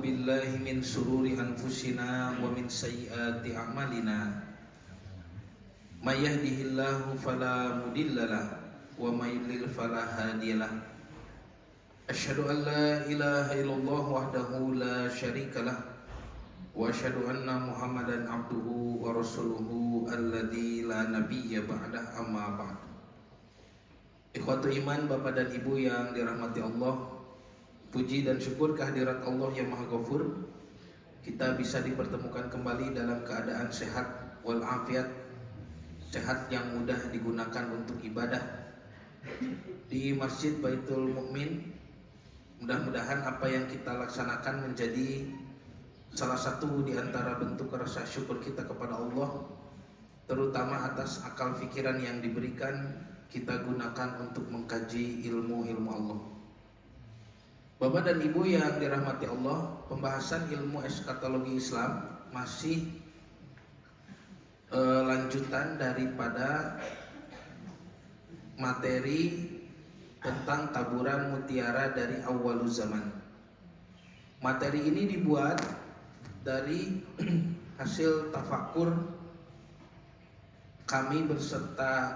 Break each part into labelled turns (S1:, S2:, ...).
S1: A'udzu billahi min syururi anfusina wa min sayyiati a'malina. May yahdihillahu fala mudhillalah wa may yudlil fala hadiyalah. Asyhadu an la ilaha illallah wahdahu la syarikalah wa asyhadu anna Muhammadan abduhu wa rasuluhu alladzi la nabiyya ba'dah, amma ba'd. Ikhwatu iman, Bapak dan Ibu yang dirahmati Allah, puji dan syukur kehadirat Allah yang Maha Ghafur. Kita bisa dipertemukan kembali dalam keadaan sehat walafiat, sehat yang mudah digunakan untuk ibadah di Masjid Baitul Mukmin. Mudah-mudahan apa yang kita laksanakan menjadi salah satu di antara bentuk rasa syukur kita kepada Allah, terutama atas akal pikiran yang diberikan kita gunakan untuk mengkaji ilmu-ilmu Allah. Bapak dan Ibu yang dirahmati Allah, pembahasan ilmu eskatologi Islam masih lanjutan daripada materi tentang taburan mutiara dari awaluz zaman. Materi ini dibuat dari hasil tafakur kami beserta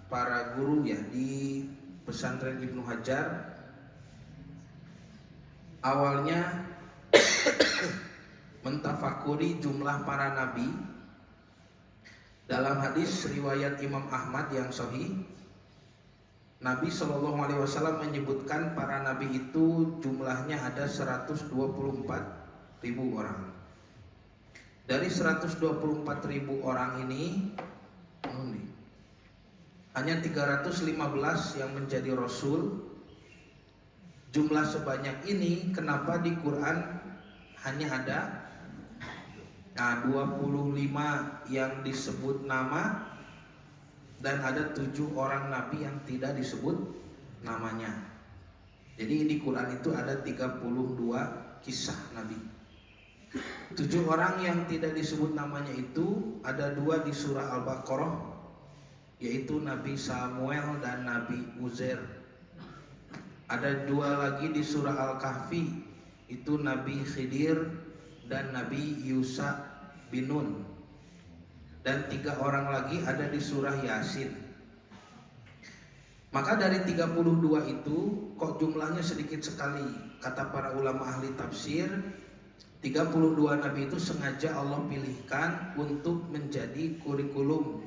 S1: para guru ya di pesantren Ibnu Hajar. Awalnya mentafakuri jumlah para nabi. Dalam hadis riwayat Imam Ahmad yang sahih, Nabi SAW menyebutkan para nabi itu jumlahnya ada 124.000 orang. Dari 124.000 orang ini hanya 315 yang menjadi rasul. Jumlah sebanyak ini kenapa di Quran hanya ada 25 yang disebut nama dan ada 7 orang nabi yang tidak disebut namanya. Jadi di Quran itu ada 32 kisah nabi. 7 orang yang tidak disebut namanya itu ada 2 di surah Al-Baqarah, yaitu Nabi Samuel dan Nabi Uzair. Ada 2 lagi di surah Al-Kahfi, itu Nabi Khidir dan Nabi Yusa bin Nun. Dan 3 orang lagi ada di surah Yasin. Maka dari 32 itu kok jumlahnya sedikit sekali? Kata para ulama ahli tafsir, 32 nabi itu sengaja Allah pilihkan untuk menjadi kurikulum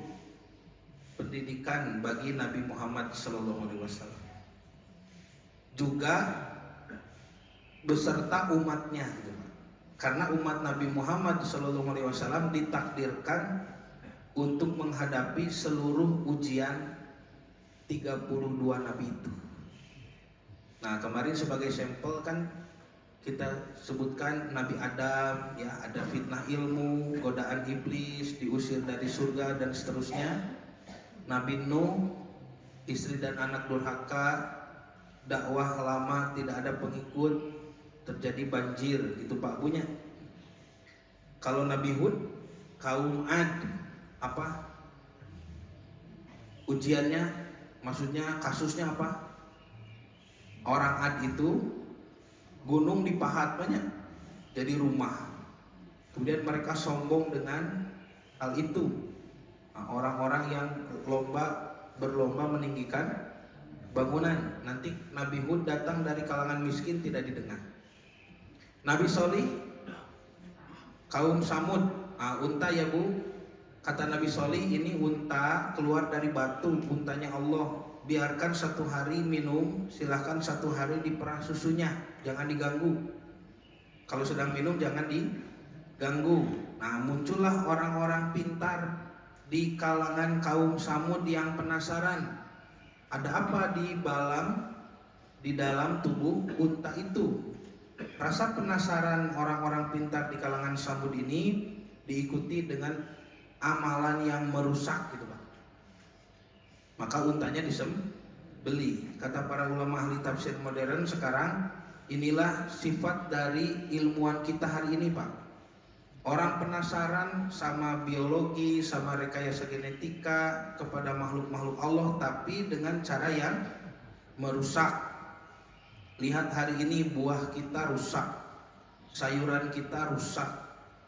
S1: pendidikan bagi Nabi Muhammad SAW, juga beserta umatnya, karena umat Nabi Muhammad SAW ditakdirkan untuk menghadapi seluruh ujian 32 nabi itu. Nah, kemarin sebagai sampel kan kita sebutkan Nabi Adam, ya, ada fitnah ilmu, godaan iblis, diusir dari surga dan seterusnya. Nabi Nuh, istri dan anak durhaka, dakwah lama tidak ada pengikut, terjadi banjir, itu Pak Bunya. Kalau Nabi Hud, kaum Ad, apa ujiannya, maksudnya kasusnya apa? Orang Ad itu gunung dipahat banyak jadi rumah, kemudian mereka sombong dengan hal itu. Nah, orang-orang yang berlomba meninggikan bangunan. Nanti Nabi Hud datang dari kalangan miskin, tidak didengar. Nabi Solih, kaum Samud, unta ya bu, kata Nabi Solih, ini unta keluar dari batu, untanya Allah, biarkan 1 hari minum, silahkan 1 hari diperah susunya, jangan diganggu. Kalau sedang minum jangan diganggu. Nah, muncullah orang-orang pintar di kalangan kaum Samud yang penasaran, ada apa di dalam tubuh unta itu. Rasa penasaran orang-orang pintar di kalangan Samud ini diikuti dengan amalan yang merusak gitu Pak. Maka untanya disembelih. Kata para ulama ahli tafsir modern sekarang, inilah sifat dari ilmuwan kita hari ini Pak. Orang penasaran sama biologi, sama rekayasa genetika kepada makhluk-makhluk Allah, tapi dengan cara yang merusak. Lihat hari ini buah kita rusak, sayuran kita rusak,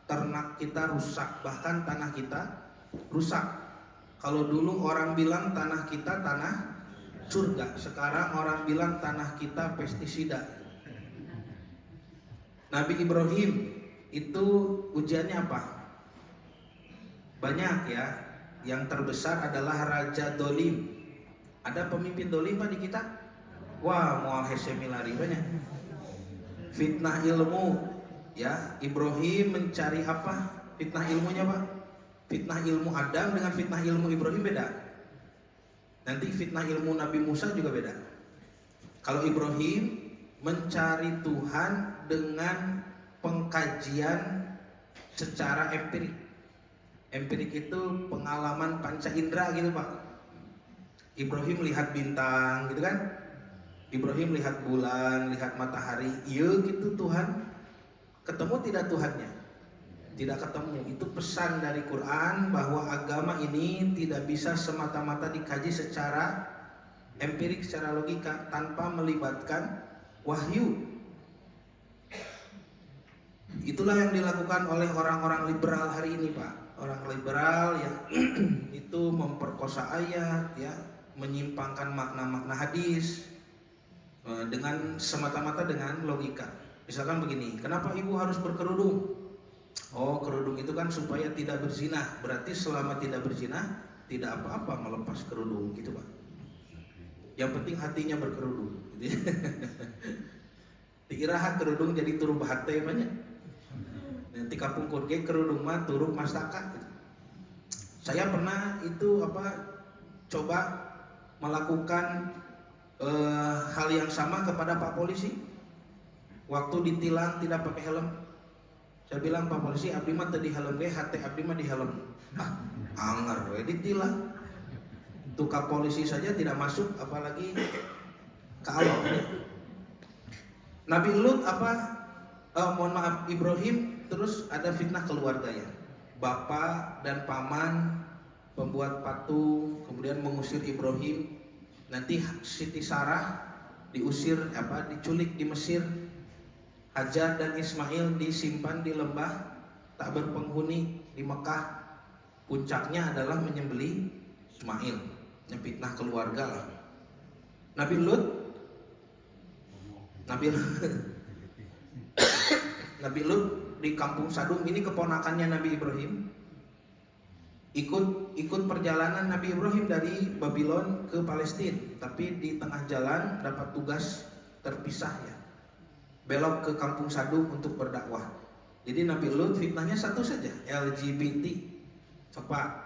S1: ternak kita rusak, bahkan tanah kita rusak. Kalau dulu orang bilang tanah kita tanah surga, sekarang orang bilang tanah kita pestisida. Nabi Ibrahim itu ujiannya apa? Banyak ya. Yang terbesar adalah Raja Dolim. Ada pemimpin dolim Pak di kita? Wah, mual hese milari banyak. Fitnah ilmu, ya. Ibrahim mencari apa? Fitnah ilmunya Pak. Fitnah ilmu Adam dengan fitnah ilmu Ibrahim beda. Nanti fitnah ilmu Nabi Musa juga beda. Kalau Ibrahim mencari Tuhan dengan pengkajian secara empirik. Empirik itu pengalaman panca indera gitu Pak. Ibrahim lihat bintang gitu kan. Ibrahim lihat bulan, lihat matahari. Iya gitu Tuhan. Ketemu tidak Tuhannya? Tidak ketemu. Itu pesan dari Quran bahwa agama ini tidak bisa semata-mata dikaji secara empirik, secara logika, tanpa melibatkan wahyu. Itulah yang dilakukan oleh orang-orang liberal hari ini Pak. Orang liberal yang itu memperkosa ayat, ya, menyimpangkan makna-makna hadis dengan semata-mata dengan logika. Misalkan begini, kenapa ibu harus berkerudung? Oh, kerudung itu kan supaya tidak berzina. Berarti selama tidak berzina, tidak apa-apa melepas kerudung gitu Pak. Yang penting hatinya berkerudung. Dikira kerudung jadi turu bahate banyak. Nanti kapung kurge kerudung mah turuk mastaka gitu. Saya pernah itu coba melakukan hal yang sama kepada Pak Polisi. Waktu ditilang tidak pakai helm, saya bilang, Pak Polisi abdi mah teu di helm ge, hate abdi mah di helm. Anger we ditilang. Tuh Kak Polisi saja tidak masuk, apalagi ke Allah. Nabi Lut Ibrahim. Terus ada fitnah keluarga ya. Bapak dan paman pembuat patung, kemudian mengusir Ibrahim. Nanti Siti Sarah diculik di Mesir. Hajar dan Ismail disimpan di lembah tak berpenghuni di Mekah. Puncaknya adalah menyembelih Ismail. Fitnah keluarga lah. Nabi Lut di kampung Sadum, ini keponakannya Nabi Ibrahim, ikut perjalanan Nabi Ibrahim dari Babylon ke Palestina, tapi di tengah jalan dapat tugas terpisah ya, belok ke kampung Sadum untuk berdakwah. Jadi Nabi Lut fitnahnya satu saja, LGBT. Coba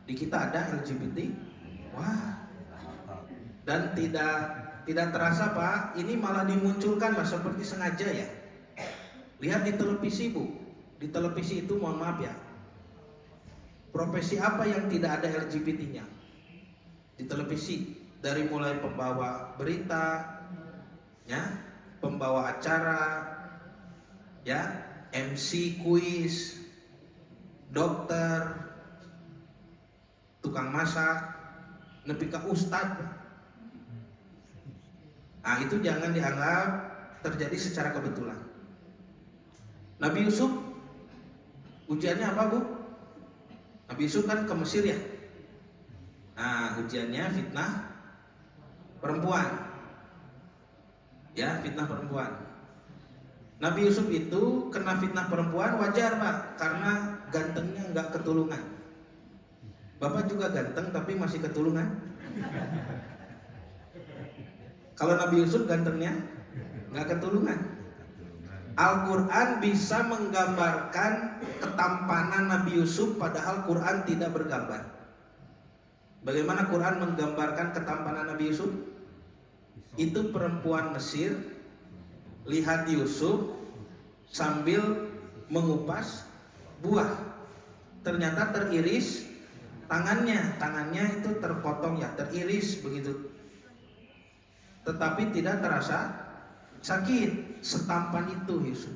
S1: di kita ada LGBT? Wah. Dan tidak terasa Pak, ini malah dimunculkan Pak seperti sengaja ya. Lihat di televisi Bu, di televisi itu mohon maaf ya, profesi apa yang tidak ada LGBT-nya di televisi? Dari mulai pembawa berita, ya, pembawa acara, ya, MC kuis, dokter, tukang masak, nepi ka ustad. Nah itu jangan dianggap terjadi secara kebetulan. Nabi Yusuf ujiannya apa Bu? Nabi Yusuf kan ke Mesir ya. Nah ujiannya fitnah perempuan. Ya, fitnah perempuan. Nabi Yusuf itu kena fitnah perempuan wajar Pak, karena gantengnya nggak ketulungan. Bapak juga ganteng tapi masih ketulungan. Kalau Nabi Yusuf gantengnya nggak ketulungan. Al-Quran bisa menggambarkan ketampanan Nabi Yusuf, padahal Quran tidak bergambar. Bagaimana Quran menggambarkan ketampanan Nabi Yusuf? Itu perempuan Mesir lihat Yusuf sambil mengupas buah. Ternyata teriris tangannya itu terpotong ya, teriris begitu. Tetapi tidak terasa sakit. Setampan itu Yusuf.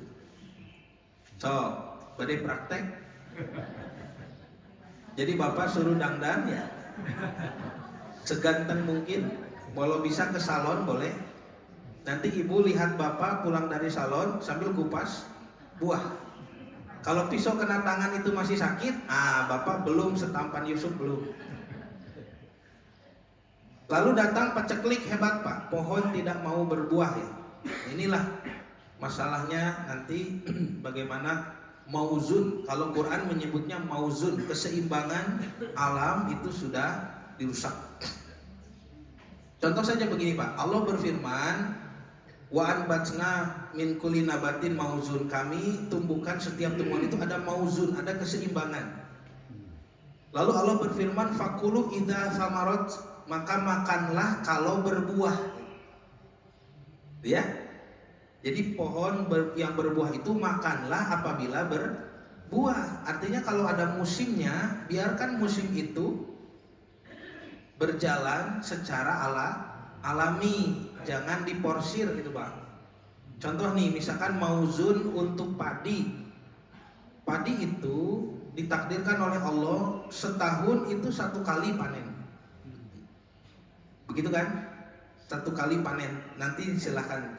S1: Badai praktek. Jadi bapak suruh dangdan ya, seganteng mungkin. Walau bisa ke salon boleh. Nanti ibu lihat bapak pulang dari salon sambil kupas buah. Kalau pisau kena tangan itu masih sakit, bapak belum setampan Yusuf belum. Lalu datang paceklik hebat pak, pohon tidak mau berbuah ya. Inilah masalahnya nanti bagaimana mauzun. Kalau Quran menyebutnya mauzun, keseimbangan alam itu sudah dirusak. Contoh saja begini pak, Allah berfirman, wa anbatna min kulli nabatin mauzun, kami tumbuhkan setiap tumbuhan itu ada mauzun, ada keseimbangan. Lalu Allah berfirman, fakulu idza samarat, maka makanlah kalau berbuah. Ya. Jadi pohon yang berbuah itu makanlah apabila berbuah. Artinya kalau ada musimnya, biarkan musim itu berjalan secara alami, jangan diporsir gitu Pak. Contoh nih, misalkan mauzun untuk padi. Padi itu ditakdirkan oleh Allah setahun itu 1 kali panen. Begitu kan? 1 kali panen. Nanti silahkan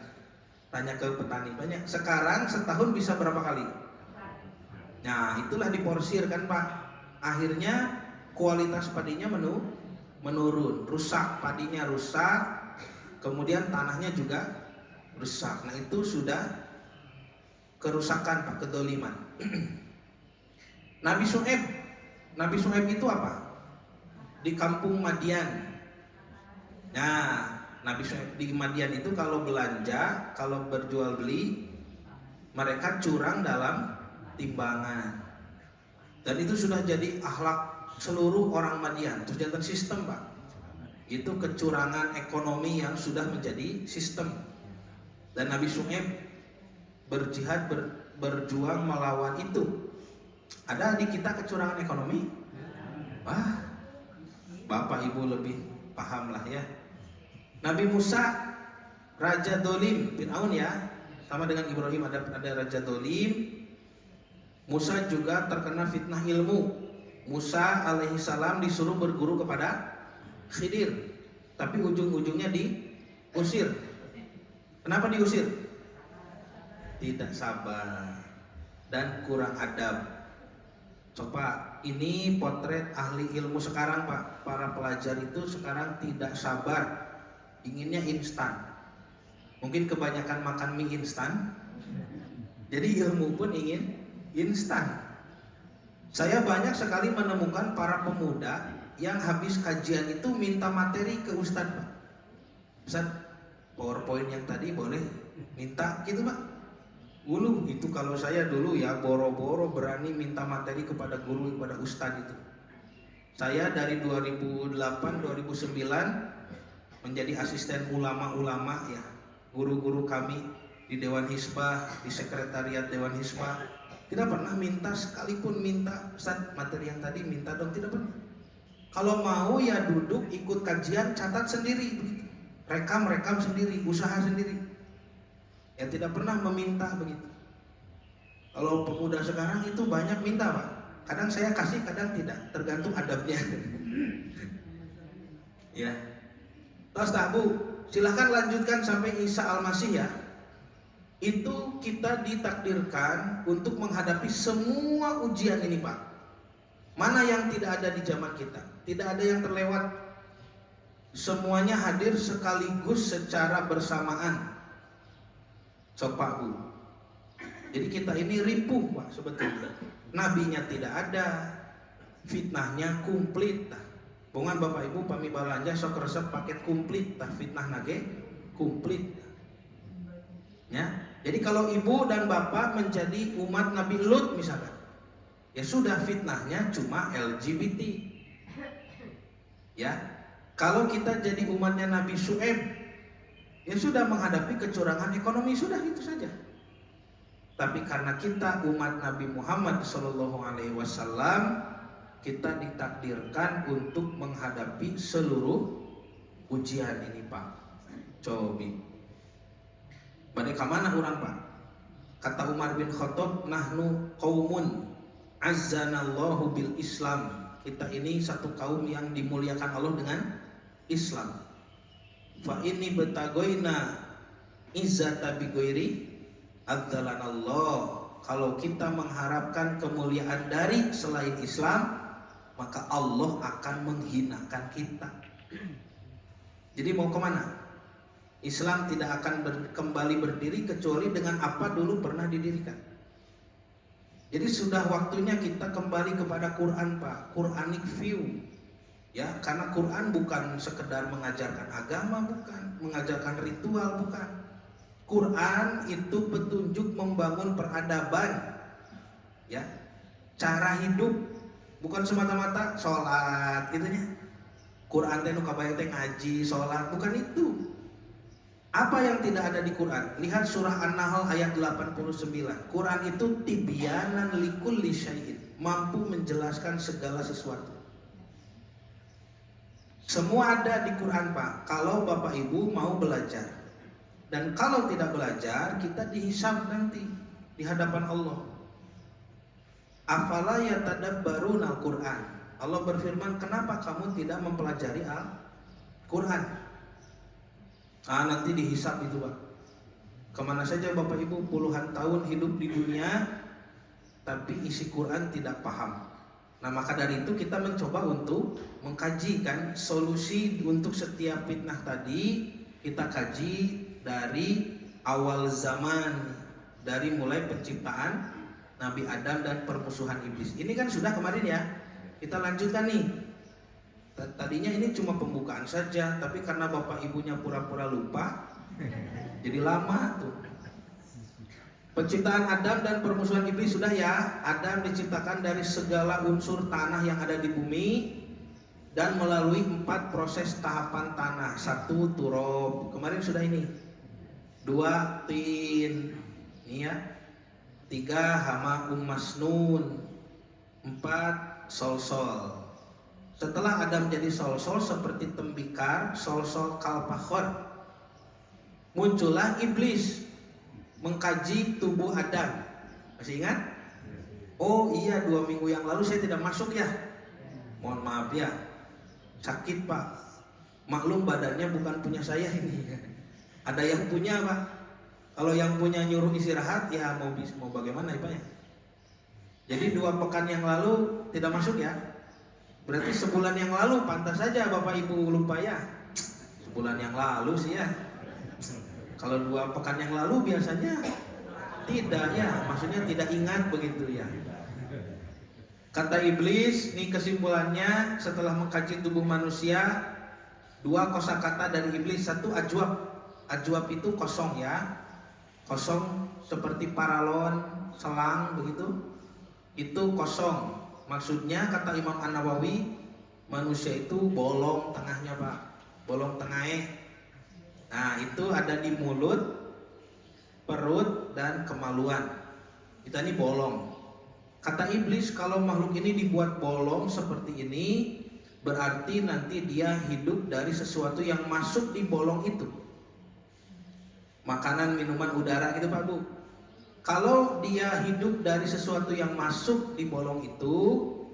S1: tanya ke petani banyak. Sekarang setahun bisa berapa kali? Nah, itulah diporsir kan Pak. Akhirnya kualitas padinya menurun, rusak, padinya rusak, kemudian tanahnya juga rusak. Nah, itu sudah kerusakan Pak, kedoliman. Nabi Syuaib itu apa? Di kampung Madian. Nah, Nabi Syuaib di Madian itu kalau belanja, kalau berjual beli, mereka curang dalam timbangan. Dan itu sudah jadi akhlak seluruh orang Madian. Terus jantan sistem Pak. Itu kecurangan ekonomi yang sudah menjadi sistem. Dan Nabi Syuaib berjihad, berjuang melawan itu. Ada di kita kecurangan ekonomi? Bapak Ibu lebih paham lah ya. Nabi Musa, Raja Dolim, Fir'aun ya, sama dengan Ibrahim ada Raja Dolim. Musa juga terkena fitnah ilmu. Musa alaihissalam disuruh berguru kepada Khidir, tapi ujung-ujungnya diusir. Kenapa diusir? Tidak sabar dan kurang adab. Coba ini potret ahli ilmu sekarang Pak. Para pelajar itu sekarang tidak sabar, inginnya instan. Mungkin kebanyakan makan mie instan, jadi ilmu pun ingin instan. Saya banyak sekali menemukan para pemuda yang habis kajian itu minta materi ke Ustadz Pak. Ustadz, PowerPoint yang tadi boleh minta gitu Pak. Dulu itu kalau saya dulu ya boro-boro berani minta materi kepada guru, kepada Ustadz itu. Saya dari 2008-2009 menjadi asisten ulama-ulama ya, guru-guru kami di Dewan Hizbah, di sekretariat Dewan Hizbah, tidak pernah minta sekalipun minta Ustaz materi yang tadi minta dong, tidak pernah. Kalau mau ya duduk ikut kajian, catat sendiri begitu, rekam sendiri, usaha sendiri. Ya tidak pernah meminta begitu. Kalau pemuda sekarang itu banyak minta Pak. Kadang saya kasih, kadang tidak, tergantung adabnya. Ya. Terus Bu, silahkan lanjutkan sampai Isa Al-Masih ya. Itu kita ditakdirkan untuk menghadapi semua ujian ini Pak. Mana yang tidak ada di zaman kita? Tidak ada yang terlewat. Semuanya hadir sekaligus secara bersamaan. Coba Bu. Jadi kita ini ripuh Pak sebetulnya. Nabinya tidak ada, fitnahnya komplit. Bungan Bapak Ibu pami balanja sok resep paket komplit, fitnah nage komplit. Ya. Jadi kalau ibu dan bapak menjadi umat Nabi Lut misalkan, ya sudah fitnahnya cuma LGBT. Ya. Kalau kita jadi umatnya Nabi Syuaib, ya sudah menghadapi kecurangan ekonomi, sudah itu saja. Tapi karena kita umat Nabi Muhammad SAW, kita ditakdirkan untuk menghadapi seluruh ujian ini Pak. Cobi. Bade kamana orang Pak? Kata Umar bin Khattab, nahnu qaumun azzanallahu bil Islam. Kita ini satu kaum yang dimuliakan Allah dengan Islam. Fa inni betagoina izzata bi ghairi adzalanallah. kalau kita mengharapkan kemuliaan dari selain Islam, maka Allah akan menghinakan kita. Jadi mau kemana? Islam tidak akan kembali berdiri kecuali dengan apa dulu pernah didirikan. Jadi sudah waktunya kita kembali kepada Quran, Pak. Quranic view. Ya, karena Quran bukan sekedar mengajarkan agama, bukan, mengajarkan ritual, bukan. Quran itu petunjuk membangun peradaban. Ya. Cara hidup, bukan semata-mata sholat gitunya. Quran teh nu kabayang teh ngaji, sholat, bukan itu. Apa yang tidak ada di Quran? Lihat surah An-Nahl ayat 89. Quran itu tibyanan likulli syai'in, mampu menjelaskan segala sesuatu. Semua ada di Quran, Pak. Kalau Bapak Ibu mau belajar. Dan kalau tidak belajar, kita dihisab nanti di hadapan Allah. Afala yatadabbaruna al-Quran. Allah berfirman, kenapa kamu tidak mempelajari Al-Quran? Nanti dihisab itu, Pak. Kemana saja Bapak Ibu puluhan tahun hidup di dunia, tapi isi Quran tidak paham. Nah, maka dari itu kita mencoba untuk mengkaji kan solusi untuk setiap fitnah tadi. Kita kaji dari awal zaman, dari mulai penciptaan Nabi Adam dan permusuhan iblis. Ini kan sudah kemarin ya. Kita lanjutkan nih. Tadinya ini cuma pembukaan saja, tapi karena Bapak Ibunya pura-pura lupa, jadi lama tuh. Penciptaan Adam dan permusuhan iblis sudah ya. Adam diciptakan dari segala unsur tanah yang ada di bumi dan melalui 4 proses tahapan tanah. 1 turab, kemarin sudah ini. 2 tin, ini ya. 3 hama masnun. 4 sol-sol. Setelah Adam jadi sol-sol seperti tembikar, sol-sol kalpakhon, muncullah iblis mengkaji tubuh Adam. Masih ingat? Oh iya, 2 minggu yang lalu saya tidak masuk ya. Mohon maaf ya, sakit Pak. Maklum badannya bukan punya saya ini. Ada yang punya Pak. Kalau yang punya nyuruh istirahat ya mau bagaimana ya Pak ya. Jadi 2 pekan yang lalu tidak masuk ya. Berarti sebulan yang lalu pantas saja Bapak Ibu lupa ya. Sebulan yang lalu sih ya. Kalau 2 pekan yang lalu biasanya tidak ya, maksudnya tidak ingat begitu ya. Kata iblis, ini kesimpulannya setelah mengkaji tubuh manusia, 2 kosakata dari iblis. 1 ajwab. Ajwab itu kosong ya. Kosong seperti paralon, selang begitu. Itu kosong. Maksudnya kata Imam An-Nawawi, manusia itu bolong tengahnya Pak. Bolong tengahnya. Nah itu ada di mulut, perut, dan kemaluan. Kita ini bolong. Kata iblis, kalau makhluk ini dibuat bolong seperti ini, berarti nanti dia hidup dari sesuatu yang masuk di bolong itu. Makanan, minuman, udara gitu Pak Bu. Kalau dia hidup dari sesuatu yang masuk di bolong itu,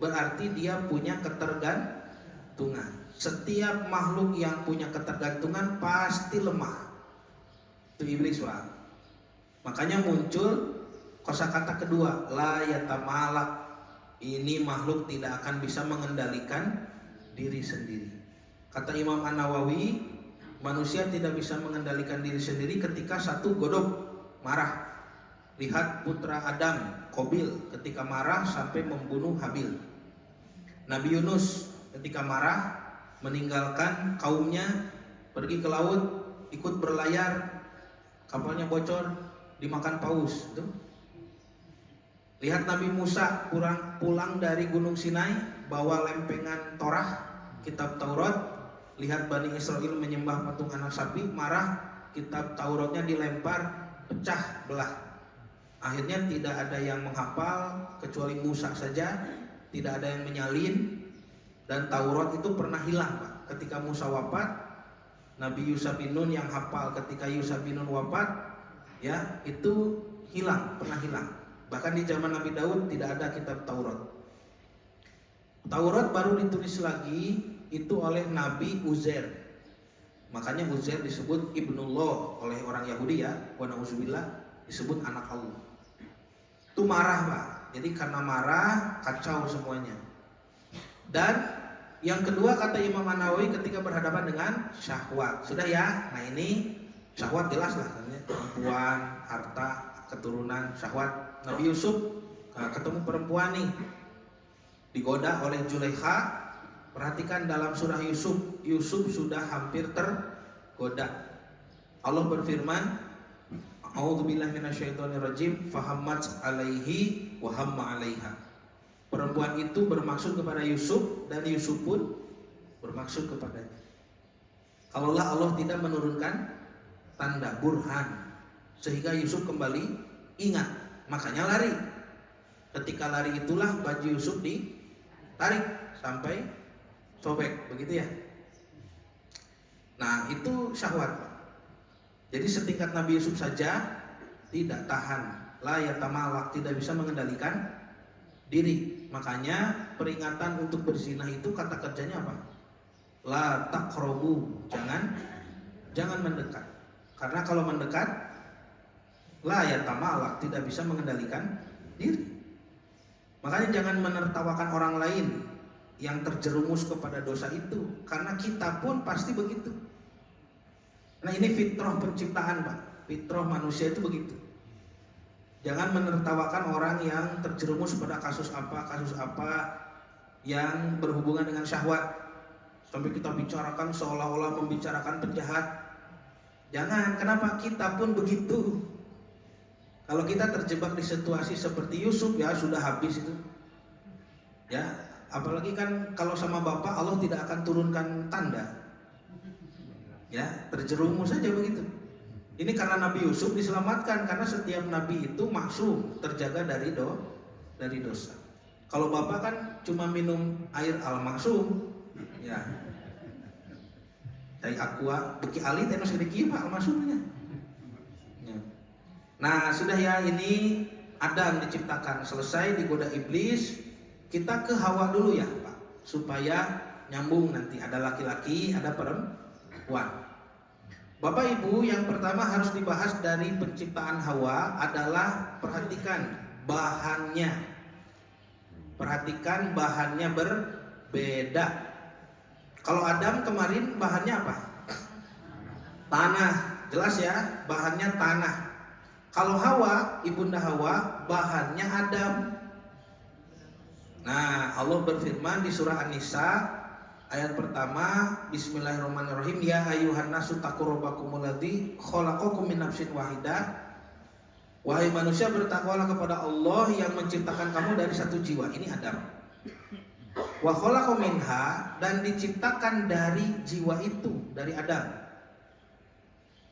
S1: berarti dia punya ketergantungan. Setiap makhluk yang punya ketergantungan pasti lemah. Itu iblis Pak. Makanya muncul kosakata kedua, la yatamalak. Ini makhluk tidak akan bisa mengendalikan diri sendiri. Kata Imam An-Nawawi, manusia tidak bisa mengendalikan diri sendiri ketika 1 godok, marah. Lihat putra Adam, Qabil, ketika marah sampai membunuh Habil. Nabi Yunus ketika marah meninggalkan kaumnya, pergi ke laut, ikut berlayar, kapalnya bocor, dimakan paus. Lihat Nabi Musa pulang dari Gunung Sinai, bawa lempengan Torah, kitab Taurat. Lihat Bani Israel menyembah patung anak sapi, marah, kitab Tauratnya dilempar, pecah belah. Akhirnya tidak ada yang menghafal kecuali Musa saja, tidak ada yang menyalin. Dan Taurat itu pernah hilang Pak. Ketika Musa wafat, Nabi Yusha bin Nun yang hafal ketika Yusha bin Nun wafat, ya itu hilang, pernah hilang. Bahkan di zaman Nabi Daud tidak ada kitab Taurat. Taurat baru ditulis lagi itu oleh Nabi Uzair. Makanya Uzair disebut Ibnullah oleh orang Yahudi ya, wa na'udzubillah, disebut anak Allah. Itu marah Pak. Jadi karena marah kacau semuanya. Dan yang kedua kata Imam An-Nawawi ketika berhadapan dengan syahwat. Sudah ya. Nah ini syahwat jelas lah, perempuan, harta, keturunan, syahwat. Nabi Yusuf ketemu perempuan nih, digoda oleh Zulaikha. Perhatikan dalam surah Yusuf, Yusuf sudah hampir tergoda. Allah berfirman, A'udzubillahi minasyaitonirrajim, fahammat alaihi wa hamma 'alaiha. Perempuan itu bermaksud kepada Yusuf dan Yusuf pun bermaksud kepadanya. Kalaulah Allah tidak menurunkan tanda burhan sehingga Yusuf kembali ingat, makanya lari. Ketika lari itulah baju Yusuf ditarik sampai sobek, begitu ya. Nah itu syahwat. Jadi setingkat Nabi Yusuf saja tidak tahan, la yatamalak, tidak bisa mengendalikan diri. Makanya peringatan untuk berzina itu kata kerjanya apa? La taqrabu, jangan mendekat. Karena kalau mendekat, la yatamalak, tidak bisa mengendalikan diri. Makanya jangan menertawakan orang lain yang terjerumus kepada dosa itu, karena kita pun pasti begitu. Nah ini fitrah penciptaan Pak, fitrah manusia itu begitu. Jangan menertawakan orang yang terjerumus pada kasus apa yang berhubungan dengan syahwat, sampai kita bicarakan seolah-olah membicarakan penjahat. Jangan, kenapa? Kita pun begitu. Kalau kita terjebak di situasi seperti Yusuf, ya sudah habis itu. Ya, apalagi kan kalau sama Bapak Allah tidak akan turunkan tanda. Ya, terjerumus saja begitu. Ini karena Nabi Yusuf diselamatkan, karena setiap nabi itu maksum, terjaga dari dosa. Kalau Bapak kan cuma minum air al-maksum, ya. Dari aqua, beki alit enos sedikit Pak al-maksumnya. Ya. Nah, sudah ya, ini Adam diciptakan, selesai digoda iblis, kita ke Hawa dulu ya Pak, supaya nyambung nanti, ada laki-laki, ada perempuan. Bapak Ibu, yang pertama harus dibahas dari penciptaan Hawa adalah perhatikan bahannya. Perhatikan bahannya berbeda. Kalau Adam kemarin bahannya apa? Tanah, jelas ya, bahannya tanah. Kalau Hawa, ibunda Hawa, bahannya Adam. Nah, Allah berfirman di surah An-Nisa ayat pertama, Bismillahirrahmanirrahim, ya ayyuhan nasu taqu rabbakumul ladzi khalaqakum min nafsin wahidah. Wahai manusia, bertakwalah kepada Allah yang menciptakan kamu dari satu jiwa. Ini Adam. Wa khalaqa minha, dan diciptakan dari jiwa itu, dari Adam.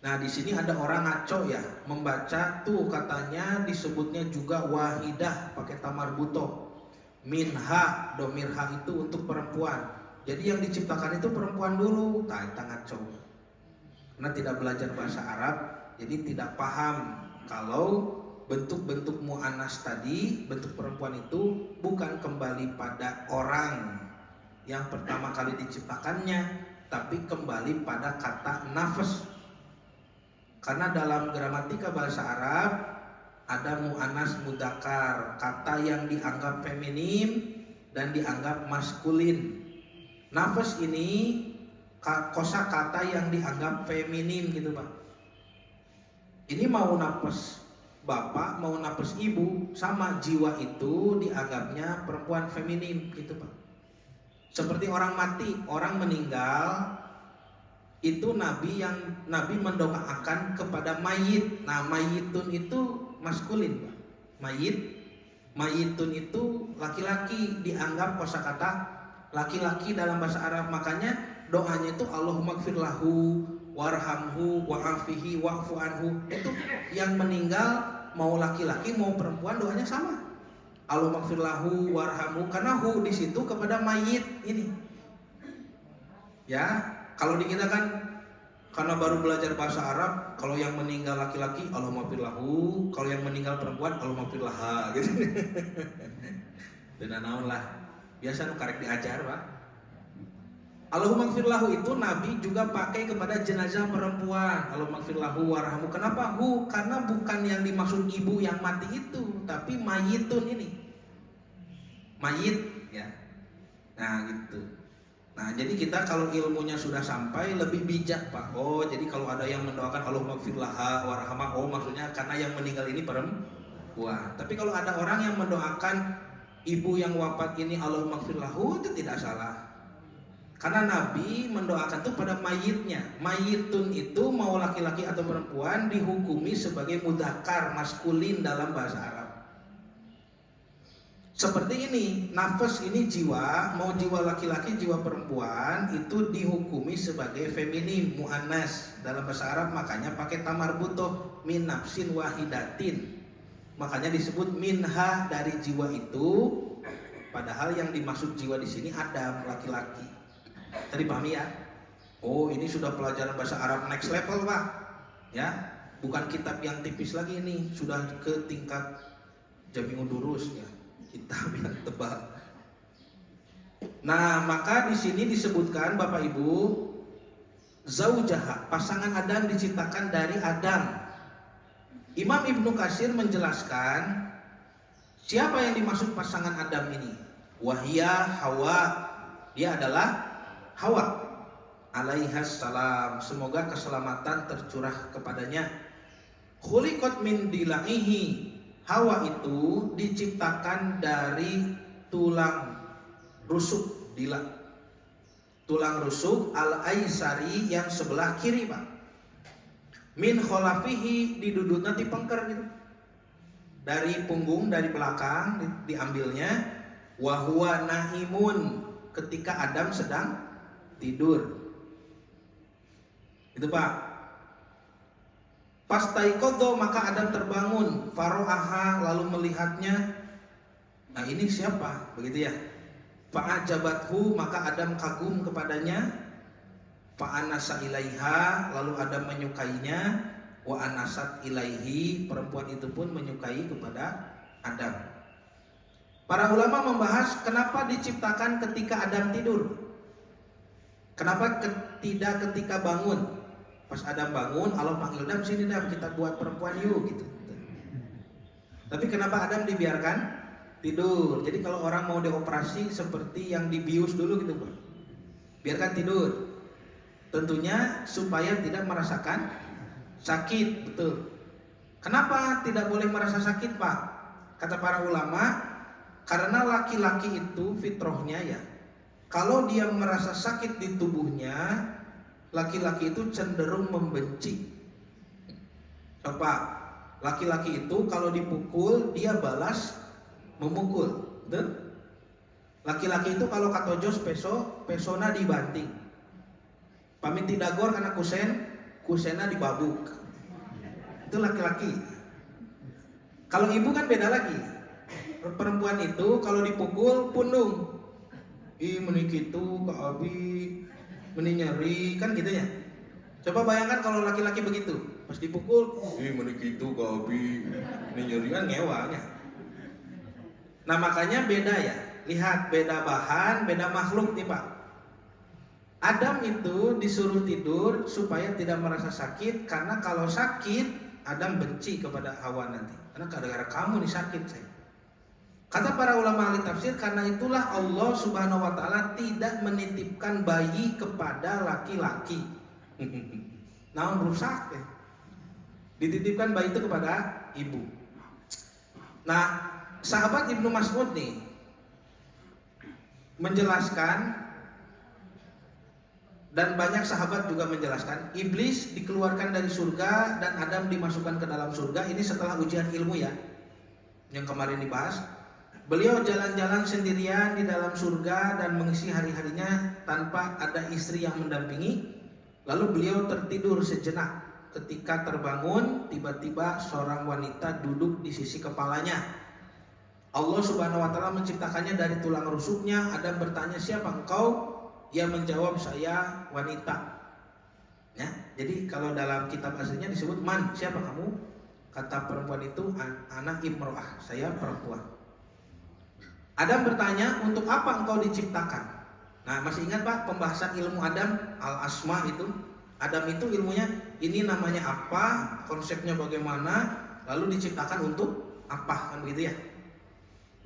S1: Nah, di sini ada orang ngaco ya, membaca tuh katanya disebutnya juga wahidah pakai tamar buto. Minha, domirha itu untuk perempuan. Jadi yang diciptakan itu perempuan dulu. Nah, kita ngaco. Karena tidak belajar bahasa Arab, jadi tidak paham kalau bentuk-bentuk mu'annas tadi, bentuk perempuan itu bukan kembali pada orang yang pertama kali diciptakannya, tapi kembali pada kata nafas. Karena dalam gramatika bahasa Arab ada mu'annas mudzakkar, kata yang dianggap feminim dan dianggap maskulin. Nafas ini kosa kata yang dianggap feminim gitu Pak. Ini mau nafas bapak, mau nafas ibu, sama jiwa itu dianggapnya perempuan feminim gitu Pak. Seperti orang mati, orang meninggal, itu nabi mendoakan kepada mayit. Nah, mayitun itu maskulin Pak. Mayitun itu laki-laki, dianggap kosakata laki-laki dalam bahasa Arab. Makanya doanya itu Allahumma gfir lahu warhamhu wa'afihi wa'fu anhu. Itu yang meninggal mau laki-laki mau perempuan doanya sama. Allahumma gfir lahu warhamhu, karena hu di situ kepada mayit ini. Ya, kalau di kita kan karena baru belajar bahasa Arab, kalau yang meninggal laki-laki Allahumma gfir lahu, kalau yang meninggal perempuan Allahumma gfir laha gitu. Dan naon lah. Biasa nu karek diajar Pak. Allahumma gfir lahu itu Nabi juga pakai kepada jenazah perempuan. Allahumma gfir lahu warhamu. Kenapa hu? Karena bukan yang dimaksud ibu yang mati itu, tapi mayitun ini. Mayit ya. Nah gitu. Nah jadi kita kalau ilmunya sudah sampai lebih bijak Pak. Oh jadi kalau ada yang mendoakan Allahumma gfir laha warhamah, oh maksudnya karena yang meninggal ini perempuan. Tapi kalau ada orang yang mendoakan ibu yang wafat ini Allahumma gfir lahu, itu tidak salah. Karena Nabi mendoakan itu pada mayitnya. Mayitun itu mau laki-laki atau perempuan dihukumi sebagai mudzakkar, maskulin dalam bahasa Arab. Seperti ini, nafas ini jiwa, mau jiwa laki-laki, jiwa perempuan itu dihukumi sebagai feminim, muannas dalam bahasa Arab. Makanya pakai tamar butoh, min nafsin wahidatin. Makanya disebut minha, dari jiwa itu. Padahal yang dimaksud jiwa di sini Adam, laki-laki. Tadi pahami ya? Oh ini sudah pelajaran bahasa Arab next level Pak. Ya, bukan kitab yang tipis lagi ini, sudah ke tingkat Jami'ud Durus ya, kitab yang tebal. Nah maka di sini disebutkan Bapak Ibu, zaujaha, pasangan Adam diciptakan dari Adam. Imam Ibnu Katsir menjelaskan siapa yang dimaksud pasangan Adam ini. Wahia Hawa, dia adalah Hawa alaihas salam, semoga keselamatan tercurah kepadanya. Khuliqat min dilaihi, Hawa itu diciptakan dari tulang rusuk dila. Tulang rusuk al-aisari yang sebelah kiri Pak. Min kholafihi, didudut nanti pengker gitu. Dari punggung, dari belakang diambilnya. Wahuwa na'imun, ketika Adam sedang tidur. Itu Pak. Pastaikodo, maka Adam terbangun. Faro'aha, lalu melihatnya. Nah ini siapa? Begitu ya. Fa'ajabathu, maka Adam kagum kepadanya. Fa'anasa ilaiha, lalu Adam menyukainya. Wa anasat ilaihi, perempuan itu pun menyukai kepada Adam. Para ulama membahas kenapa diciptakan ketika Adam tidur. Kenapa tidak ketika bangun? Pas Adam bangun, Allah panggil Adam, sini Adam, kita buat perempuan yuk gitu. Tapi kenapa Adam dibiarkan tidur? Jadi kalau orang mau dioperasi seperti yang dibius dulu gitu Pak, biarkan tidur. Tentunya supaya tidak merasakan sakit, betul. Kenapa tidak boleh merasa sakit Pak? Kata para ulama, karena laki-laki itu fitrahnya ya, kalau dia merasa sakit di tubuhnya, laki-laki itu cenderung membenci. Apa? Laki-laki itu kalau dipukul dia balas memukul. Betul? Laki-laki itu kalau katojos pesona dibanting. Pamit dagor karena kusena dibabuk. Itu laki-laki. Kalau ibu kan beda lagi. Perempuan itu kalau dipukul pundung. Menikitu ke abi, meninyeri, kan gitu ya. Coba bayangkan kalau laki-laki begitu, pas dipukul, menikitu ke abi, meninyeri, kan ngewanya. Nah makanya beda ya. Lihat, beda bahan, beda makhluk nih Pak. Adam itu disuruh tidur supaya tidak merasa sakit, karena kalau sakit Adam benci kepada Hawa nanti. Karena gara-gara kamu nih sakit saya. Kata para ulama ahli tafsir, karena itulah Allah Subhanahu wa taala tidak menitipkan bayi kepada laki-laki. Naon rusak ya. Dititipkan bayi itu kepada ibu. Nah, sahabat Ibnu Mas'ud nih menjelaskan, dan banyak sahabat juga menjelaskan, iblis dikeluarkan dari surga dan Adam dimasukkan ke dalam surga. Ini setelah ujian ilmu ya, yang kemarin dibahas. Beliau jalan-jalan sendirian di dalam surga dan mengisi hari-harinya tanpa ada istri yang mendampingi. Lalu beliau tertidur sejenak. Ketika terbangun, tiba-tiba seorang wanita duduk di sisi kepalanya. Allah Subhanahu wa taala menciptakannya dari tulang rusuknya. Adam bertanya, "Siapa engkau?" Ia menjawab, "Saya wanita." Ya, jadi kalau dalam kitab aslinya disebut man, siapa kamu? Kata perempuan itu, "Ana imro'ah, saya perempuan." Adam bertanya, "Untuk apa engkau diciptakan?" Nah, masih ingat Pak pembahasan ilmu Adam, al-asma itu? Adam itu ilmunya ini namanya apa, konsepnya bagaimana, lalu diciptakan untuk apa, kan begitu ya?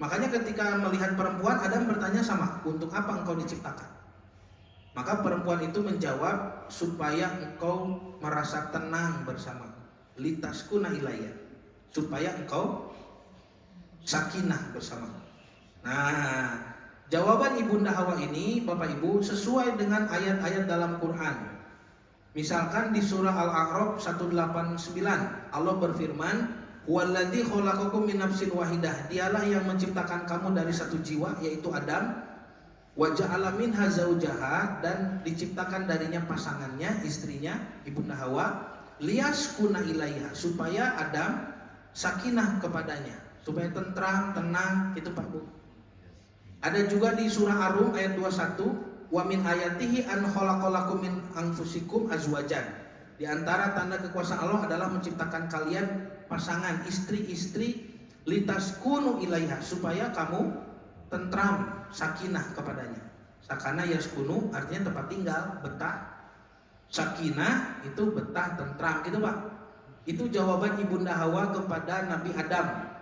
S1: Makanya ketika melihat perempuan, Adam bertanya sama, untuk apa engkau diciptakan? Maka perempuan itu menjawab, supaya engkau merasa tenang bersama, litaskuna ilayya, supaya engkau sakinah bersama. Nah, jawaban Ibunda Hawa ini Bapak Ibu sesuai dengan ayat-ayat dalam Quran. Misalkan di surah Al-A'raf 189 Allah berfirman, "Huwallazi khalaqakum min nafsin wahidah." Dialah yang menciptakan kamu dari satu jiwa yaitu Adam. Wa ja'ala minha zaujaha, dan diciptakan darinya pasangannya, istrinya Ibunda Hawa, liyaskuna ilaiha, supaya Adam sakinah kepadanya, supaya tentram, tenang, itu Pak Bu. Ada juga di surah Ar-Rum ayat 21, wa min ayatihi an khalaqalakum min anfusikum azwajan. Di antara tanda kekuasaan Allah adalah menciptakan kalian pasangan, istri-istri, litaskunu ilaiha, supaya kamu tentram, sakinah kepadanya. Sakana yaskunu artinya tempat tinggal, betah. Sakinah itu betah, tentram, gitu Pak. Itu jawaban Ibunda Hawa kepada Nabi Adam.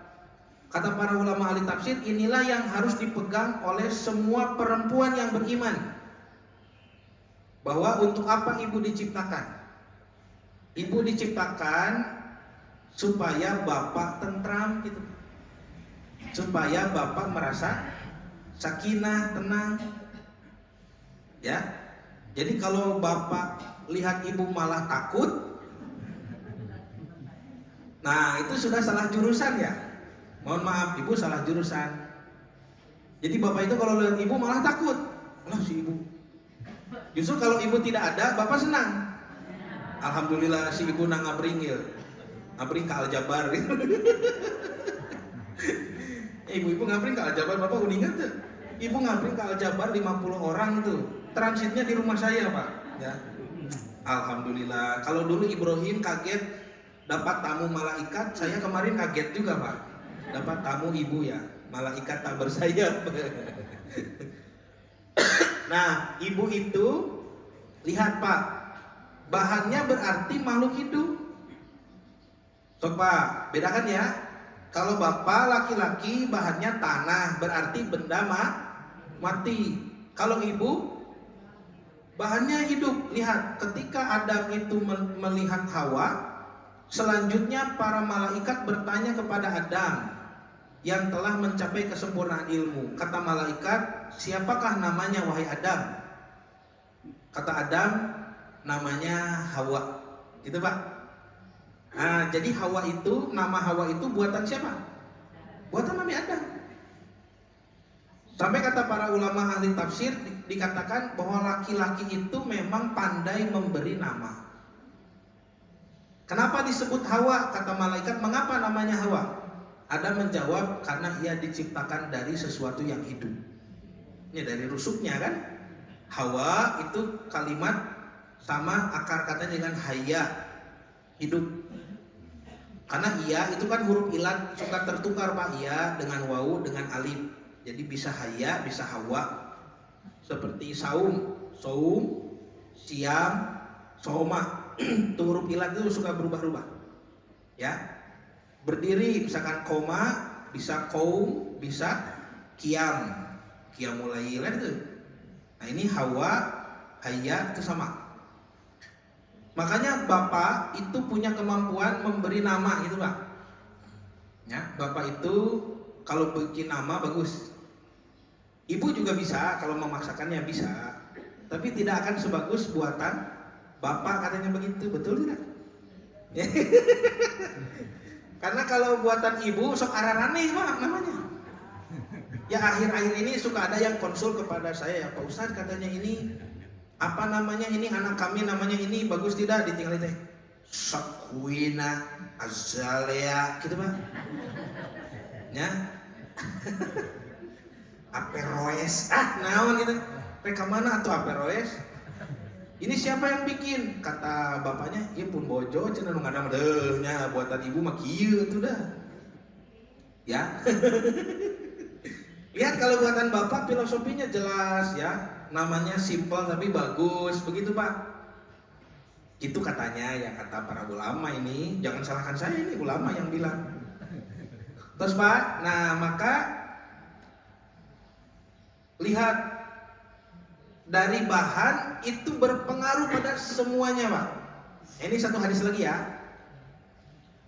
S1: Kata para ulama ahli tafsir, inilah yang harus dipegang oleh semua perempuan yang beriman. Bahwa untuk apa ibu diciptakan? Ibu diciptakan supaya bapak tentram, gitu. Supaya bapak merasa sakinah, tenang. Ya. Jadi kalau bapak lihat ibu malah takut, nah itu sudah salah jurusan ya. Mohon maaf, ibu salah jurusan. Jadi bapak itu kalau lihat ibu malah takut. Alah si ibu. Justru kalau ibu tidak ada, bapak senang. Alhamdulillah si ibu nang ngabring ya. Ngabring ke Aljabar. Ibu-ibu ngabring ke Aljabar, bapak udah ingat tuh. Ibu ngabring ke Aljabar 50 orang itu. Transitnya di rumah saya Pak. Ya. Alhamdulillah. Kalau dulu Ibrahim kaget dapat tamu malaikat, saya kemarin kaget juga Pak. Dapat tamu ibu ya, malaikat tak bersayap. Nah, ibu itu lihat Pak, bahannya berarti makhluk hidup. Coba bedakan ya. Kalau bapak laki-laki bahannya tanah, berarti benda mati. Kalau ibu bahannya hidup. Lihat, ketika Adam itu melihat Hawa, selanjutnya para malaikat bertanya kepada Adam yang telah mencapai kesempurnaan ilmu. Kata malaikat, siapakah namanya wahai Adam? Kata Adam, namanya Hawa. Gitu Pak. Nah, jadi Hawa itu, nama Hawa itu buatan siapa? Buatan Nabi Adam. Sampai kata para ulama ahli tafsir dikatakan bahwa laki-laki itu memang pandai memberi nama. Kenapa disebut Hawa? Kata malaikat, mengapa namanya Hawa? Adam menjawab, karena ia diciptakan dari sesuatu yang hidup. Ini dari rusuknya kan? Hawa itu kalimat sama akar katanya dengan hayya, hidup. Karena iya itu kan huruf ilat suka tertukar Pak, iya dengan wawu dengan alif. Jadi bisa hayya, bisa hawa. Seperti saum, siam, soma. Itu huruf ilat itu suka berubah-ubah. Ya. Berdiri misalkan koma, bisa kaum, bisa kiam. Kiamul lail itu. Nah, ini hawa, hayya itu sama. Makanya bapak itu punya kemampuan memberi nama gitu Pak. Ya, bapak itu kalau bikin nama bagus. Ibu juga bisa kalau memaksakannya bisa. Tapi tidak akan sebagus buatan bapak, katanya begitu, betul tidak? Karena kalau buatan ibu sok ararane Pak namanya. Ya akhir-akhir ini suka ada yang konsul kepada saya, ya Pak Ustadz katanya ini apa namanya, ini anak kami namanya ini bagus tidak, ditinggal teh Sakwina Azalea gitu Pak. Ya. Aperoes. Naon gitu. Mereka mana atau Aperoes? Ini siapa yang bikin? Kata bapaknya, "Ieu pun bojo cenah nu ngadang deuh nya buatan ibu mah kieu tuh dah." Ya. Lihat kalau buatan bapak filosofinya jelas ya. namanya simple tapi bagus, begitu Pak? Itu katanya, ya kata para ulama ini, jangan salahkan saya, ini ulama yang bilang. Terus Pak, nah maka lihat dari bahan itu berpengaruh pada semuanya Pak. Ini satu hadis lagi ya.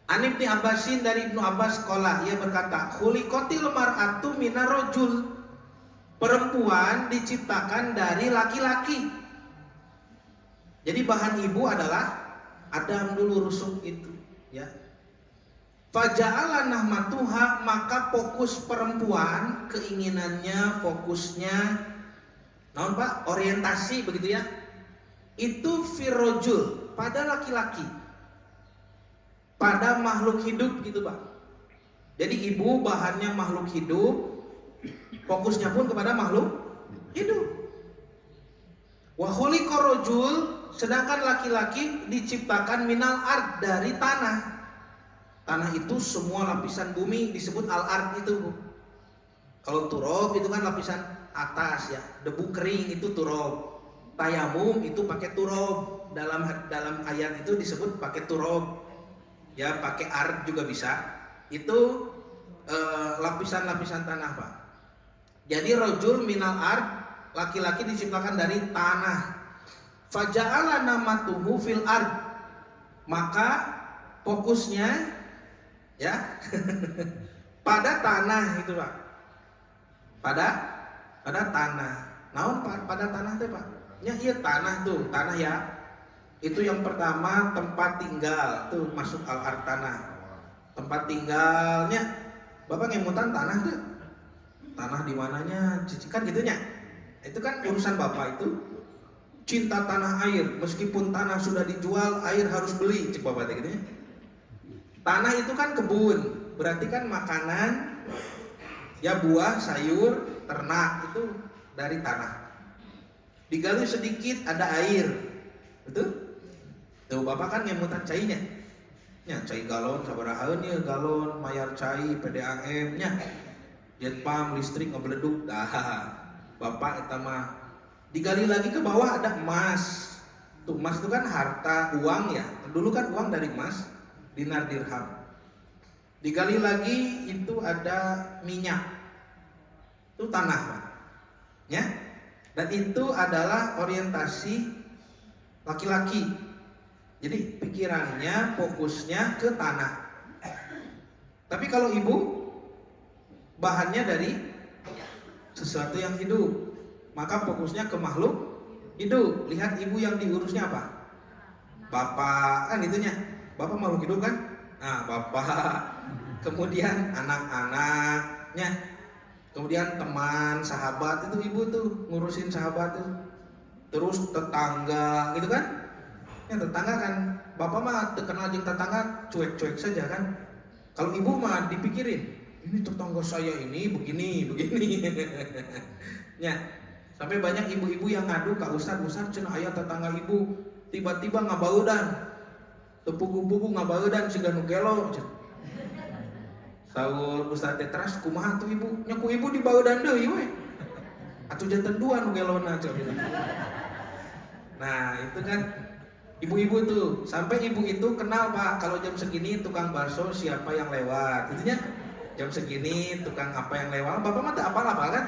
S1: An Ibnu Abbasin, dari Ibnu Abbas sekolah, ia berkata, khuliqatil mar'atu minar rajul. Perempuan diciptakan dari laki-laki. Jadi bahan ibu adalah Adam dulu, rusuk itu, ya. Faja'ala nahmatuha, maka fokus perempuan, keinginannya, fokusnya, naon Pak, orientasi begitu ya. Itu firrojul, pada laki-laki, pada makhluk hidup gitu Pak. Jadi ibu bahannya makhluk hidup, fokusnya pun kepada makhluk hidup. Wa khuliqa rajul, sedangkan laki-laki diciptakan minal ard, dari tanah. Tanah itu semua lapisan bumi disebut al-ard itu. Kalau turab itu kan lapisan atas ya, debu kering itu turab. Tayamum itu pakai turab. Dalam ayat itu disebut pakai turab. Ya, pakai ard juga bisa. Itu lapisan-lapisan tanah Pak. Jadi rajul minal ard, laki-laki diciptakan dari tanah. Faja'ala namatuhu fil ard, maka fokusnya ya pada tanah itu Pak. Pada tanah. Naon pada tanah teh Pak? Ya iya tanah tuh, tanah ya. Itu yang pertama tempat tinggal, tuh masuk al-ard tanah. Tempat tinggalnya Bapak ngemutan tanah tuh. Tanah di mananya? Kan gitunya. Itu kan urusan Bapak itu. Cinta tanah air, meskipun tanah sudah dijual, air harus beli, cik Bapak gitu ya. Tanah itu kan kebun, berarti kan makanan, ya buah, sayur, ternak itu dari tanah. Digali sedikit ada air, betul? Tuh Bapak kan ngemutan cainya, nya cai galon, sabarahaun ya galon, mayar cai, PDAM, nya jet pump, listrik ngebeleduk, dah. Bapak eta mah digali lagi ke bawah ada emas. Tuh emas itu kan harta, uang ya. Dulu kan uang dari emas, dinar dirham. Digali lagi itu ada minyak. Itu tanah, Pak. Ya. Dan itu adalah orientasi laki-laki. Jadi pikirannya, fokusnya ke tanah. Tapi kalau ibu bahannya dari sesuatu yang hidup, maka fokusnya ke makhluk hidup. Lihat ibu yang diurusnya apa? Bapak, kan itunya. Bapak makhluk hidup kan? Nah, bapak. Kemudian anak-anaknya. Kemudian teman, sahabat, itu ibu tuh ngurusin sahabat tuh. Terus tetangga, gitu kan? Ya tetangga kan, bapak mah kenal jeung tetangga cuek-cuek saja kan. Kalau ibu mah dipikirin, ini tetangga saya ini begini. Ya, sampai banyak ibu-ibu yang ngadu ke Ustaz cenah aya tetangga ibu tiba-tiba ngabaudan. Tepugu-pugu ngabaudan siga nu gelo. Saur Ustaz teh teras kumaha tuh ibu? Nya ku ibu dibaudan deui we. Atuh janten dua nu gelona cenah. Nah, itu kan ibu-ibu tuh, sampai ibu itu kenal Pak, kalau jam segini tukang bakso siapa yang lewat, itunya jam segini tukang apa yang lewat, bapak mah tak apa-apa kan,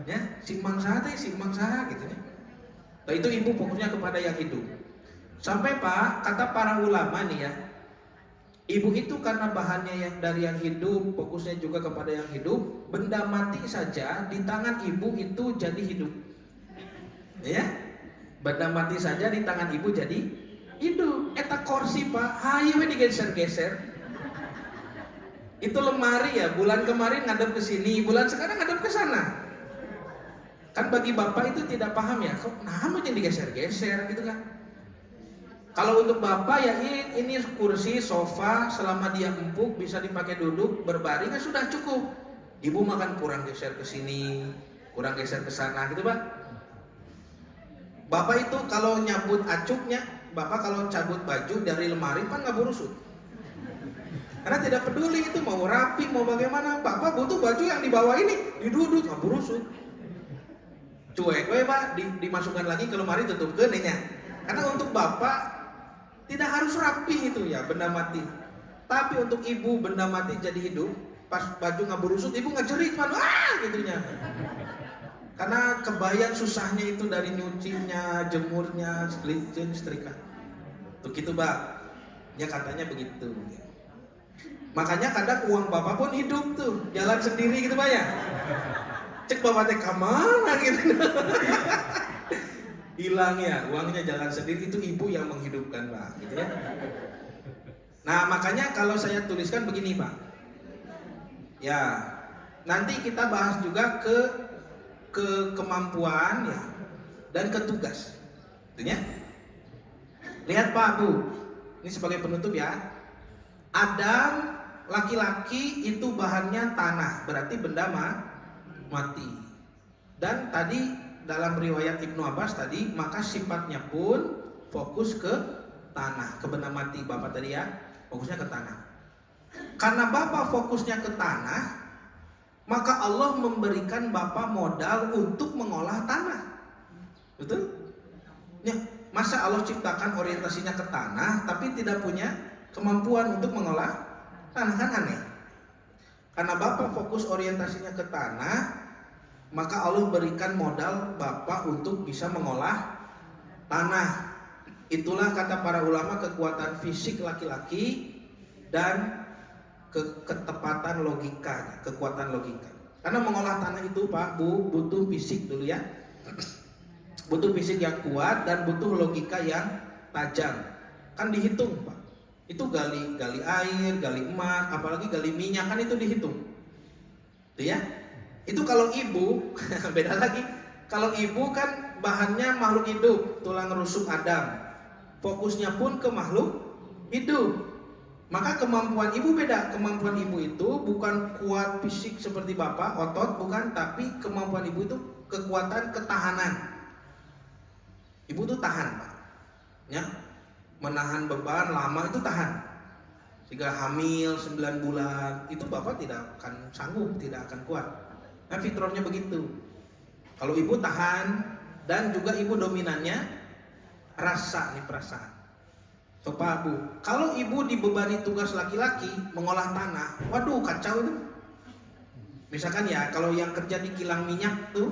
S1: ya si mang saha gitu ya. Nah itu ibu fokusnya kepada yang hidup. Sampai Pak, kata para ulama nih ya, ibu itu karena bahannya yang dari yang hidup, fokusnya juga kepada yang hidup, benda mati saja di tangan ibu itu jadi hidup, ya. Benda mati saja di tangan ibu jadi hidup. Eta kursi Pak, hayu we digeser-geser. Itu lemari ya, bulan kemarin ngadep ke sini, bulan sekarang ngadep ke sana. Kan bagi bapak itu tidak paham ya, kok nama yang digeser-geser gitu kan. Kalau untuk bapak ya ini kursi, sofa, selama dia empuk bisa dipakai duduk, berbaring ya sudah cukup. Ibu makan kurang geser ke sini, kurang geser ke sana gitu Pak. Bapak itu kalau nyabut acuknya, bapak kalau cabut baju dari lemari kan nggak burusut. Karena tidak peduli itu mau rapi mau bagaimana, bapak butuh baju yang di bawah ini diduduk nggak burusut. cuek we Pak, dimasukkan lagi ke lemari, tutup nya. Karena untuk bapak tidak harus rapi itu ya benda mati. Tapi untuk ibu benda mati jadi hidup, pas baju nggak berusut ibu ngejerit mana gitunya. Karena kebayang susahnya itu dari nyucinya, jemurnya, licin, setrika. Tuh gitu Pak. Ya katanya begitu. Makanya kadang uang bapak pun hidup tuh, jalan sendiri gitu Pak ya. Cek bapak teh kemana gitu. Hilang ya, uangnya jalan sendiri, itu ibu yang menghidupkan Pak gitu ya. Nah makanya kalau saya tuliskan begini Pak. Ya, nanti kita bahas juga ke kemampuan ya dan ke tugas. Gitu ya. Lihat Pak Bu, ini sebagai penutup ya. Adam laki-laki itu bahannya tanah, berarti benda mati. Dan tadi dalam riwayat Ibnu Abbas tadi, maka sifatnya pun fokus ke tanah, ke benda mati. Bapak tadi ya, fokusnya ke tanah. Karena Bapak fokusnya ke tanah, maka Allah memberikan Bapak modal untuk mengolah tanah. Betul? Ya, masa Allah ciptakan orientasinya ke tanah tapi tidak punya kemampuan untuk mengolah tanah, kan aneh. Karena Bapak fokus orientasinya ke tanah, maka Allah berikan modal Bapak untuk bisa mengolah tanah. Itulah kata para ulama kekuatan fisik laki-laki dan ketepatan logika, kekuatan logika. Karena mengolah tanah itu Pak Bu butuh fisik dulu ya. Butuh fisik yang kuat dan butuh logika yang tajam. Kan dihitung Pak. Itu gali air, gali emas, apalagi gali minyak, kan itu dihitung. Tuh ya. Itu kalau ibu beda lagi. Kalau ibu kan bahannya makhluk hidup, tulang rusuk Adam. Fokusnya pun ke makhluk hidup. Maka kemampuan ibu beda. Kemampuan ibu itu bukan kuat fisik seperti bapak, otot bukan, tapi kemampuan ibu itu kekuatan ketahanan. Ibu tuh tahan Pak. Ya. Menahan beban lama itu tahan. Jika hamil 9 bulan itu bapak tidak akan sanggup, tidak akan kuat. Nah fitrahnya begitu. Kalau ibu tahan dan juga ibu dominannya rasa nih, perasaan. Coba Bu, kalau ibu dibebani tugas laki-laki mengolah tanah, waduh kacau itu. Misalkan ya kalau yang kerja di kilang minyak tuh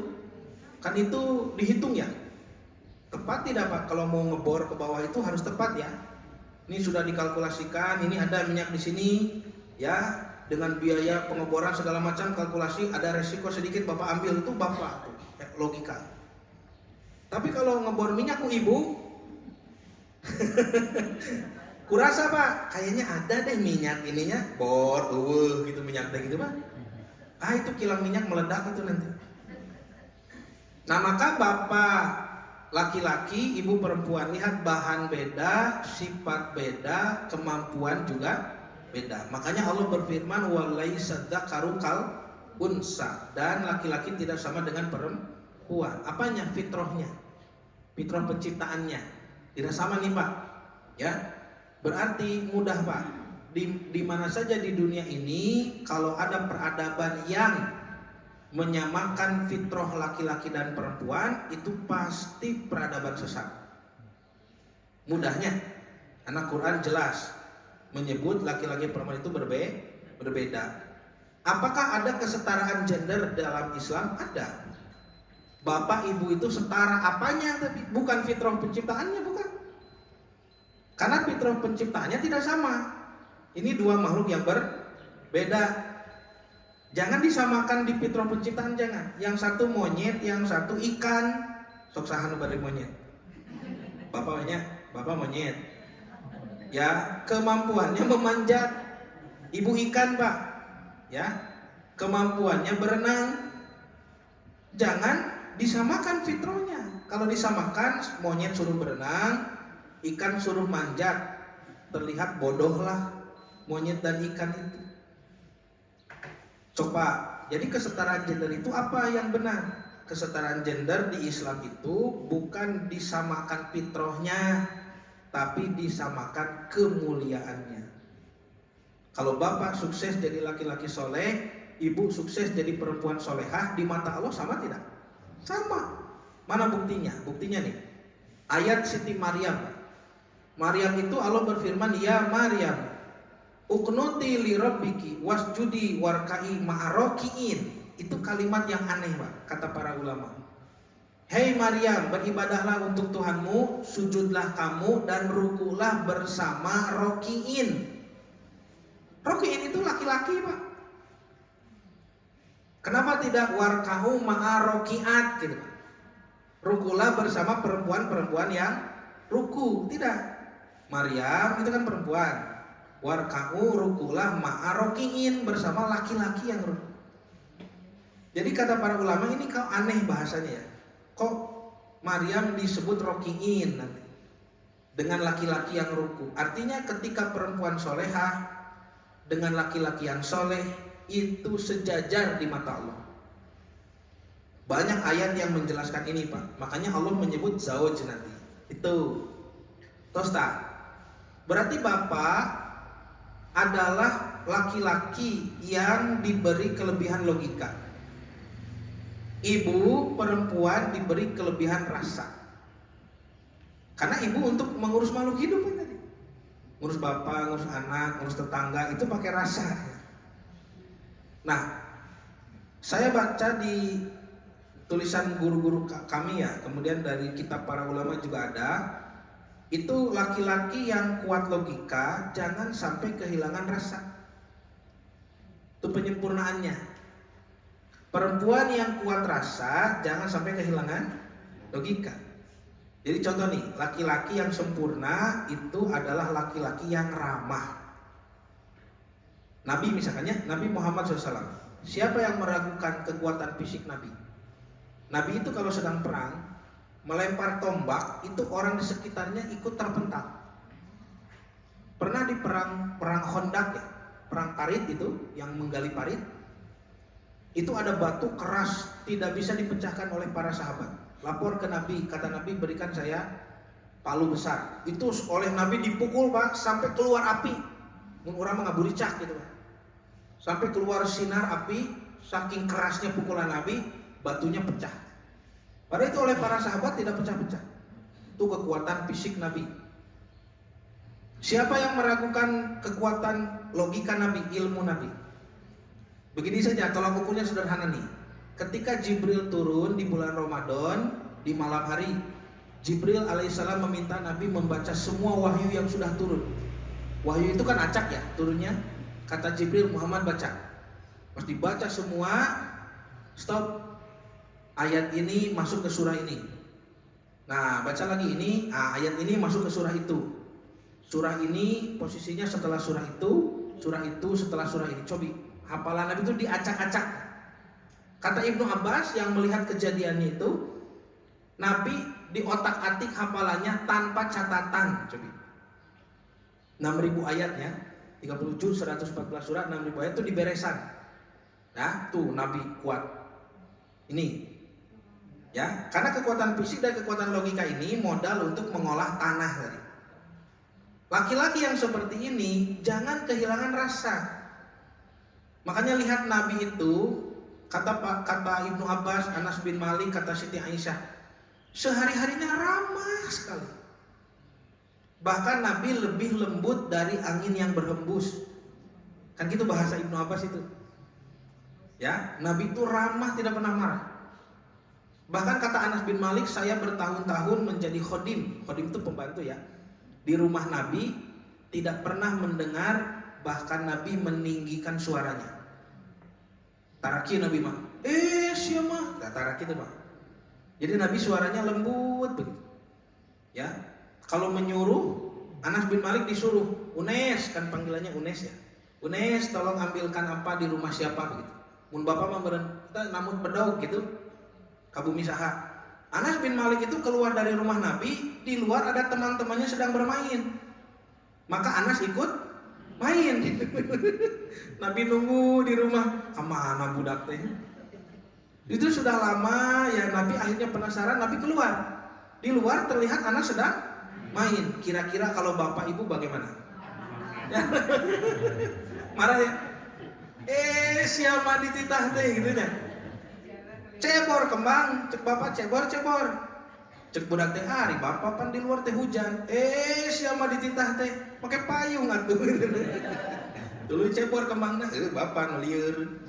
S1: kan itu dihitung ya. Tepat tidak Pak? Kalau mau ngebor ke bawah itu harus tepat ya. Ini sudah dikalkulasikan, ini ada minyak di sini ya, dengan biaya pengeboran segala macam kalkulasi, ada resiko sedikit Bapak ambil, itu Bapak tuh, logika. Tapi kalau ngebor minyak ku ibu kurasa Pak, kayaknya ada deh minyak ininya, bor, gitu minyak deh gitu Pak. Itu kilang minyak meledak itu nanti. Nah maka Bapak laki-laki, ibu perempuan, lihat bahan beda, sifat beda, kemampuan juga beda. Makanya Allah berfirman walaisa dzakaru kal unsa, dan laki-laki tidak sama dengan perempuan. Apanya? Fitrahnya. Fitrah penciptaannya tidak sama nih Pak. Ya. Berarti mudah Pak. Di mana saja di dunia ini kalau ada peradaban yang menyamakan fitrah laki-laki dan perempuan, itu pasti peradaban sesat. Mudahnya, karena Quran jelas menyebut laki-laki perempuan itu berbeda. Apakah ada kesetaraan gender dalam Islam? Ada. Bapak ibu itu setara apanya, tapi bukan fitrah penciptaannya, bukan. Karena fitrah penciptaannya tidak sama. Ini dua makhluk yang berbeda. Jangan disamakan di fitrah penciptaan, jangan. Yang satu monyet, yang satu ikan. Sok saha nu bari monyet. Bapak monyet. Ya, kemampuannya memanjat. Ibu ikan, Pak. Ya. Kemampuannya berenang. Jangan disamakan fitrahnya. Kalau disamakan, monyet suruh berenang, ikan suruh manjat. Terlihat bodoh lah monyet dan ikan itu. Coba, jadi kesetaraan gender itu apa yang benar? Kesetaraan gender di Islam itu bukan disamakan fitrahnya, tapi disamakan kemuliaannya. Kalau bapak sukses jadi laki-laki soleh, ibu sukses jadi perempuan solehah, di mata Allah sama tidak? Sama. Mana buktinya? Buktinya nih. Ayat Siti Maryam. Maryam itu Allah berfirman, "Ya Maryam, uqnuti li rabbiki wasjudi warka'i ma'arokiin." Itu kalimat yang aneh, Pak, kata para ulama. Hei Maryam, beribadahlah untuk Tuhanmu, sujudlah kamu dan rukulah bersama rokiin. Rokiin itu laki-laki, Pak. Kenapa tidak warka'u ma'arokiat gitu, Pak? Rukulah bersama perempuan-perempuan yang ruku. Tidak. Maryam itu kan perempuan. Warka'u rukulah ma'arokiin, bersama laki-laki yang ruku. Jadi kata para ulama, ini kau aneh bahasanya ya. Kok Maryam disebut rokiin nanti dengan laki-laki yang ruku? Artinya ketika perempuan solehah dengan laki-laki yang soleh itu sejajar di mata Allah. Banyak ayat yang menjelaskan ini, Pak. Makanya Allah menyebut zawaj nanti. Itu Tosta. Berarti bapak adalah laki-laki yang diberi kelebihan logika. Ibu perempuan diberi kelebihan rasa. Karena ibu untuk mengurus makhluk hidup kan tadi. Ngurus bapak, ngurus anak, ngurus tetangga itu pakai rasa. Nah, saya baca di tulisan guru-guru kami ya, kemudian dari kitab para ulama juga ada. Itu laki-laki yang kuat logika jangan sampai kehilangan rasa. Itu penyempurnaannya. Perempuan yang kuat rasa jangan sampai kehilangan logika. Jadi contoh nih, laki-laki yang sempurna itu adalah laki-laki yang ramah. Nabi misalnya, Nabi Muhammad SAW. Siapa yang meragukan kekuatan fisik Nabi? Nabi itu kalau sedang perang, melempar tombak, itu orang di sekitarnya ikut terpental. Pernah di perang Khandaq ya, perang parit itu, yang menggali parit, itu ada batu keras tidak bisa dipecahkan oleh para sahabat. Lapor ke Nabi, kata Nabi, berikan saya palu besar. Itu oleh Nabi dipukul, Pak, sampai keluar api. Orang mengaburi cak gitu, Pak. Sampai keluar sinar api, saking kerasnya pukulan Nabi, batunya pecah. Padahal itu oleh para sahabat tidak pecah-pecah. Itu kekuatan fisik Nabi. Siapa yang meragukan kekuatan logika Nabi, ilmu Nabi? Begini saja, tolak ukurnya sederhana nih. Ketika Jibril turun di bulan Ramadan, di malam hari, Jibril alaihissalam meminta Nabi membaca semua wahyu yang sudah turun. Wahyu itu kan acak ya turunnya. Kata Jibril, Muhammad baca. Pas dibaca semua, stop. Ayat ini masuk ke surah ini. Nah, baca lagi ini, ayat ini masuk ke surah itu. Surah ini posisinya setelah surah itu setelah surah ini. Coba hafalan Nabi itu diacak-acak. Kata Ibnu Abbas yang melihat kejadian itu, Nabi di otak-atik hafalannya tanpa catatan. Coba 6.000 ayatnya, 30 juz, 114 surat, 6.000 ayat itu diberesan. Nah, tuh Nabi kuat. Ini ya, karena kekuatan fisik dan kekuatan logika ini modal untuk mengolah tanah tadi. Laki-laki yang seperti ini jangan kehilangan rasa. Makanya lihat Nabi itu, kata Ibnu Abbas, Anas bin Malik, kata Siti Aisyah, sehari-harinya ramah sekali. Bahkan Nabi lebih lembut dari angin yang berhembus. Kan gitu bahasa Ibnu Abbas itu. Ya, Nabi itu ramah, tidak pernah marah. Bahkan kata Anas bin Malik, saya bertahun-tahun menjadi khodim. Khodim itu pembantu ya. Di rumah Nabi tidak pernah mendengar bahkan Nabi meninggikan suaranya. Taraki Nabi mah, siapa? Gak taraki itu, Pak. Jadi Nabi suaranya lembut begitu. Ya. Kalau menyuruh, Anas bin Malik disuruh, Unes, kan panggilannya Unes ya. Unes, tolong ambilkan apa di rumah siapa begitu. Mun bapak kita namun bedog gitu. Kabumi saha. Anas bin Malik itu keluar dari rumah Nabi, di luar ada teman-temannya sedang bermain. Maka Anas ikut main. Nabi nunggu di rumah, kemana budak teh? Itu sudah lama ya, Nabi akhirnya penasaran, Nabi keluar. Di luar terlihat Anas sedang main. Kira-kira kalau bapak ibu bagaimana? Marah ya? Siapa dititah teh gitu ya? cebor kembang, cek bapak cebor. Cek budak teh hari bapak pan di luar teh hujan. Siapa dititah teh pakai payung atuh. Dulu cebor kembangna, bapak nulieur.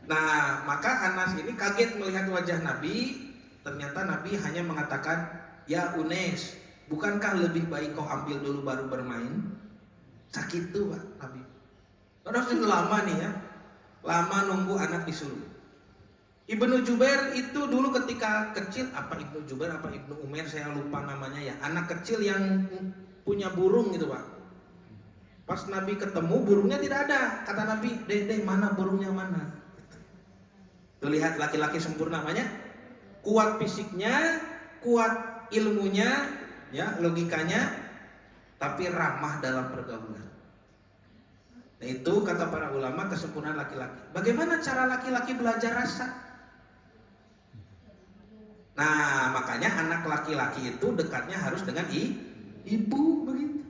S1: Nah, maka Anas ini kaget melihat wajah Nabi. Ternyata Nabi hanya mengatakan, "Ya Unes, bukankah lebih baik kau ambil dulu baru bermain?" Sakit tuh Pak Nabi. Udah lama nih ya. Lama nunggu anak disuruh. Ibnu Jubair itu dulu ketika kecil, apa Ibnu Jubair apa Ibnu Umair saya lupa namanya ya. Anak kecil yang punya burung gitu Pak. Pas Nabi ketemu burungnya tidak ada. Kata Nabi, "Deh, mana burungnya mana?" Tuh lihat laki-laki sempurna namanya. Kuat fisiknya, kuat ilmunya, ya logikanya, tapi ramah dalam pergaulan. Nah itu kata para ulama kesempurnaan laki-laki. Bagaimana cara laki-laki belajar rasa? Nah makanya anak laki-laki itu dekatnya harus dengan ibu begitu.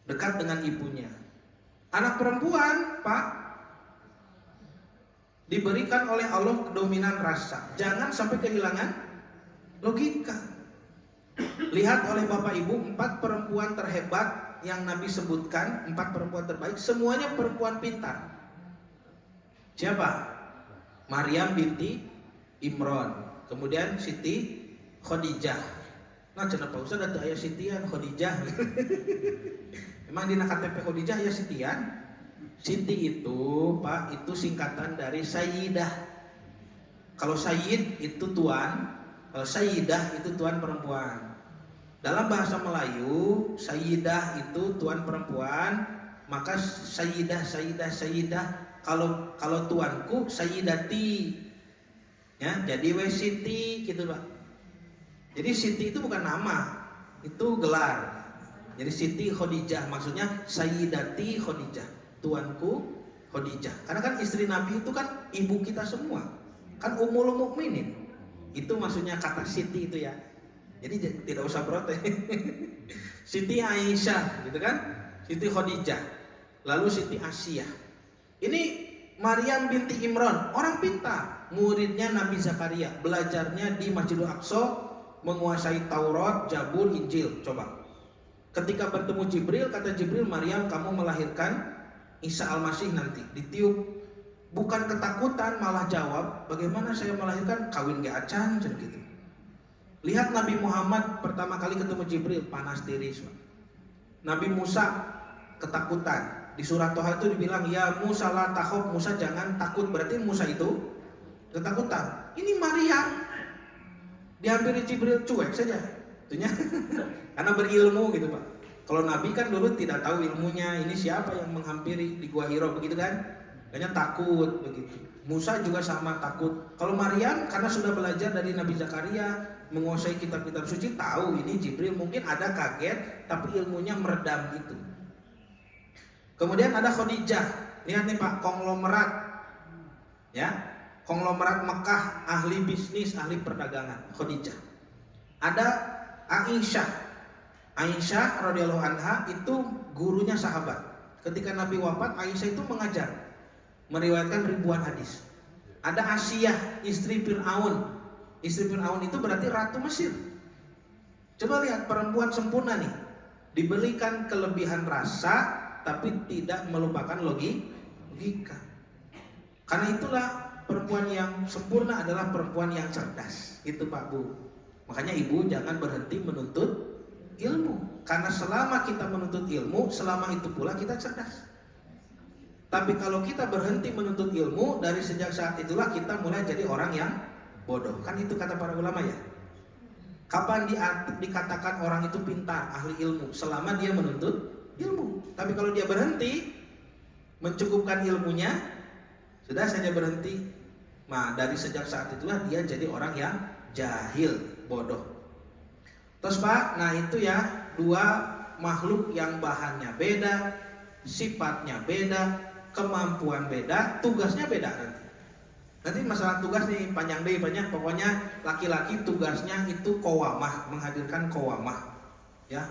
S1: Dekat dengan ibunya. Anak perempuan Pak diberikan oleh Allah kedominan rasa. Jangan sampai kehilangan logika. Lihat oleh Bapak Ibu 4 perempuan terhebat yang Nabi sebutkan, 4 perempuan terbaik, semuanya perempuan pintar. Siapa? Maryam binti Imron, kemudian Siti Khadijah. Nah, kenapa Ustaz ada ayah Sitian Khadijah? Emang di KTP Khadijah ya Sitian? Siti itu, Pak, itu singkatan dari Sayyidah. Kalau Sayyid itu tuan, kalau Sayyidah itu tuan perempuan. Dalam bahasa Melayu, Sayyidah itu tuan perempuan, maka Sayyidah. Kalau tuanku Sayyidati. Ya, jadi Siti gitu Pak. Jadi Siti itu bukan nama, itu gelar. Jadi Siti Khadijah maksudnya Sayyidati Khadijah, tuanku Khadijah. Karena kan istri Nabi itu kan ibu kita semua, kan Ummul Mukminin. Itu maksudnya kata Siti itu ya. Jadi tidak usah protes. Siti Aisyah gitu kan, Siti Khadijah, lalu Siti Asiyah. Ini Maryam binti Imran, orang pintar, muridnya Nabi Zakaria, belajarnya di Masjidil Aqsa, menguasai Taurat, Zabur, Injil. Coba. Ketika bertemu Jibril, kata Jibril, "Maryam, kamu melahirkan Isa Al-Masih nanti." Ditiup, bukan ketakutan, malah jawab, "Bagaimana saya melahirkan? Kawin gak acan?" gitu. Lihat Nabi Muhammad pertama kali ketemu Jibril, panas tiris. Nabi Musa ketakutan. Di surah Toha itu dibilang, "Ya Musa la takhaf," Musa jangan takut. Berarti Musa itu ketakutan. Ini Maryam dihampiri Jibril cuek saja. Itunya karena berilmu gitu Pak. Kalau Nabi kan dulu tidak tahu ilmunya. Ini siapa yang menghampiri di Gua Hiro begitu kan? Kayaknya takut begitu. Musa juga sama takut. Kalau Maryam karena sudah belajar dari Nabi Zakaria, menguasai kitab-kitab suci, tahu ini Jibril, mungkin ada kaget tapi ilmunya meredam gitu. Kemudian ada Khadijah. Lihat nih Pak, konglomerat. Ya, konglomerat Mekah, ahli bisnis, ahli perdagangan, Khadijah. Ada Aisyah. Aisyah radhiyallahu anha itu gurunya sahabat. Ketika Nabi wafat, Aisyah itu mengajar, meriwayatkan ribuan hadis. Ada Asiyah, istri Fir'aun. Istri Fir'aun itu berarti ratu Mesir. Coba lihat perempuan sempurna nih, diberikan kelebihan rasa tapi tidak melupakan logika. Karena itulah perempuan yang sempurna adalah perempuan yang cerdas. Itu Pak Bu. Makanya ibu jangan berhenti menuntut ilmu. Karena selama kita menuntut ilmu, selama itu pula kita cerdas. Tapi kalau kita berhenti menuntut ilmu, dari sejak saat itulah kita mulai jadi orang yang bodoh. Kan itu kata para ulama ya. Kapan dikatakan orang itu pintar, ahli ilmu? Selama dia menuntut ilmu. Tapi kalau dia berhenti mencukupkan ilmunya, sudah saja berhenti. Nah, dari sejak saat itulah dia jadi orang yang jahil, bodoh. Terus Pak, nah itu ya, dua makhluk yang bahannya beda, sifatnya beda, kemampuan beda, tugasnya beda nanti. Nanti masalah tugas nih panjang deh banyak. Pokoknya laki-laki tugasnya itu qawamah, menghadirkan qawamah, ya,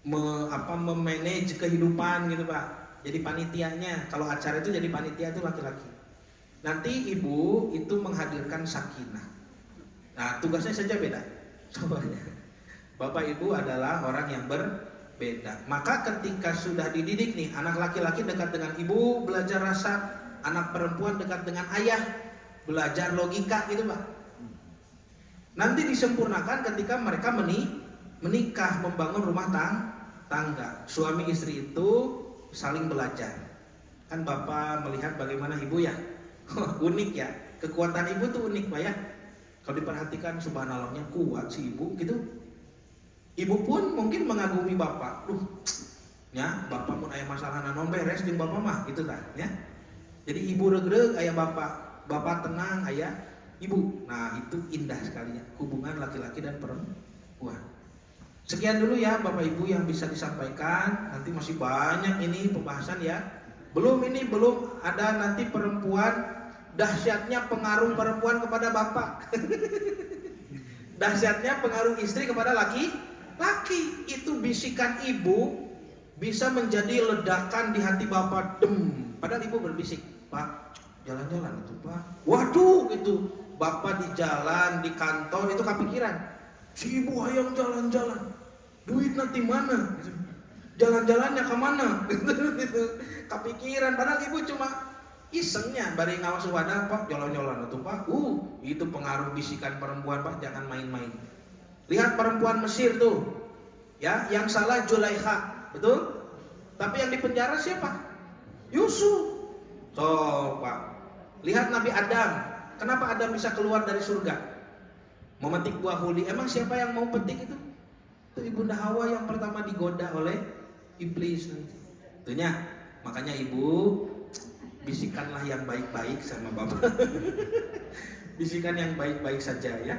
S1: memanage kehidupan gitu Pak. Jadi panitianya, kalau acara itu jadi panitia itu laki-laki. Nanti ibu itu menghadirkan sakinah. Nah, tugasnya saja beda. Soalnya bapak ibu adalah orang yang berbeda. Maka ketika sudah dididik nih, anak laki-laki dekat dengan ibu, belajar rasa, anak perempuan dekat dengan ayah, belajar logika gitu Pak. Nanti disempurnakan ketika mereka menikah, membangun rumah tangga. Suami istri itu saling belajar. Kan bapak melihat bagaimana ibu ya, unik ya. Kekuatan ibu tuh unik Pak ya. Kalau diperhatikan subhanallahnya kuat si ibu gitu. Ibu pun mungkin mengagumi bapak. Ya, bapak pun aya masalah naon beres jeung bapak mah gitu kan ya. Jadi ibu regreg aya bapak, bapak tenang aya ibu. Nah, itu indah sekali ya hubungan laki-laki dan perempuan. Sekian dulu ya Bapak Ibu yang bisa disampaikan. Nanti masih banyak ini pembahasan ya. Belum ada nanti perempuan. Dahsyatnya pengaruh perempuan kepada bapak. Dahsyatnya pengaruh istri kepada laki. Itu bisikan ibu bisa menjadi ledakan di hati bapak. Padahal ibu berbisik, Pak, jalan-jalan itu Pak. Waduh, itu bapak di jalan, di kantor itu kepikiran. Si ibu hayang jalan-jalan. Duit nanti mana? Jalan-jalannya kemana? Gitu. Kepikiran. Padahal ibu cuma isengnya bari ngawas wadah Pak, jalan-jalan itu Pak. Itu pengaruh bisikan perempuan Pak, jangan main-main. Lihat perempuan Mesir tuh. Ya, yang salah Zulaikha, betul? Tapi yang dipenjara siapa? Yusuf. Pak. Lihat Nabi Adam. Kenapa Adam bisa keluar dari surga? Memetik buah huli. Emang siapa yang mau petik itu? Itu Ibunda Hawa yang pertama digoda oleh iblis nanti. Itunya, makanya ibu bisikanlah yang baik-baik sama bapak. Bisikan yang baik-baik saja ya.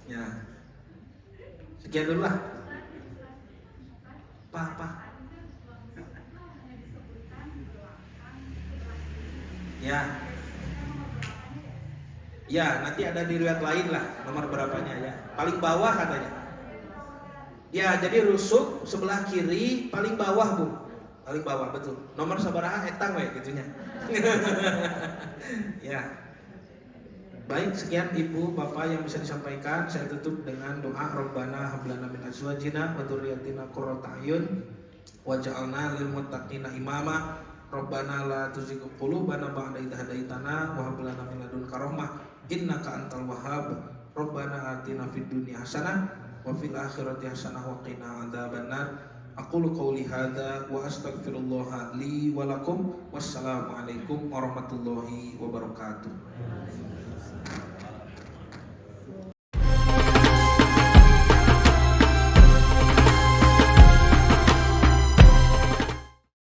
S1: Ya. Sekian dulu lah. Pak. Ya. Ya, nanti ada di riwayat lain lah nomor berapanya ya. Paling bawah katanya. Ya, jadi rusuk sebelah kiri paling bawah Bu. Paling bawah betul. Nomor sabaraha etang we gitunya. Ya. Baik, sekian Ibu Bapak yang bisa disampaikan. Saya tutup dengan doa Rabbana hab lana min azwajina wa dzurriyyatina qurrata a'yun waj'alna lil muttaqina imama. Rabbana la tuzigh qulubana ba'da idh hadaitana wa hab lana min ladunka rahmah innaka antal wahhab. Rabbana atina fid dunya hasanah wa fil akhirati hasanah wa qina adzabannar. Aqulu qawli hadza wa astaghfirullah li wa lakum. Wassalamualaikum warahmatullahi wabarakatuh.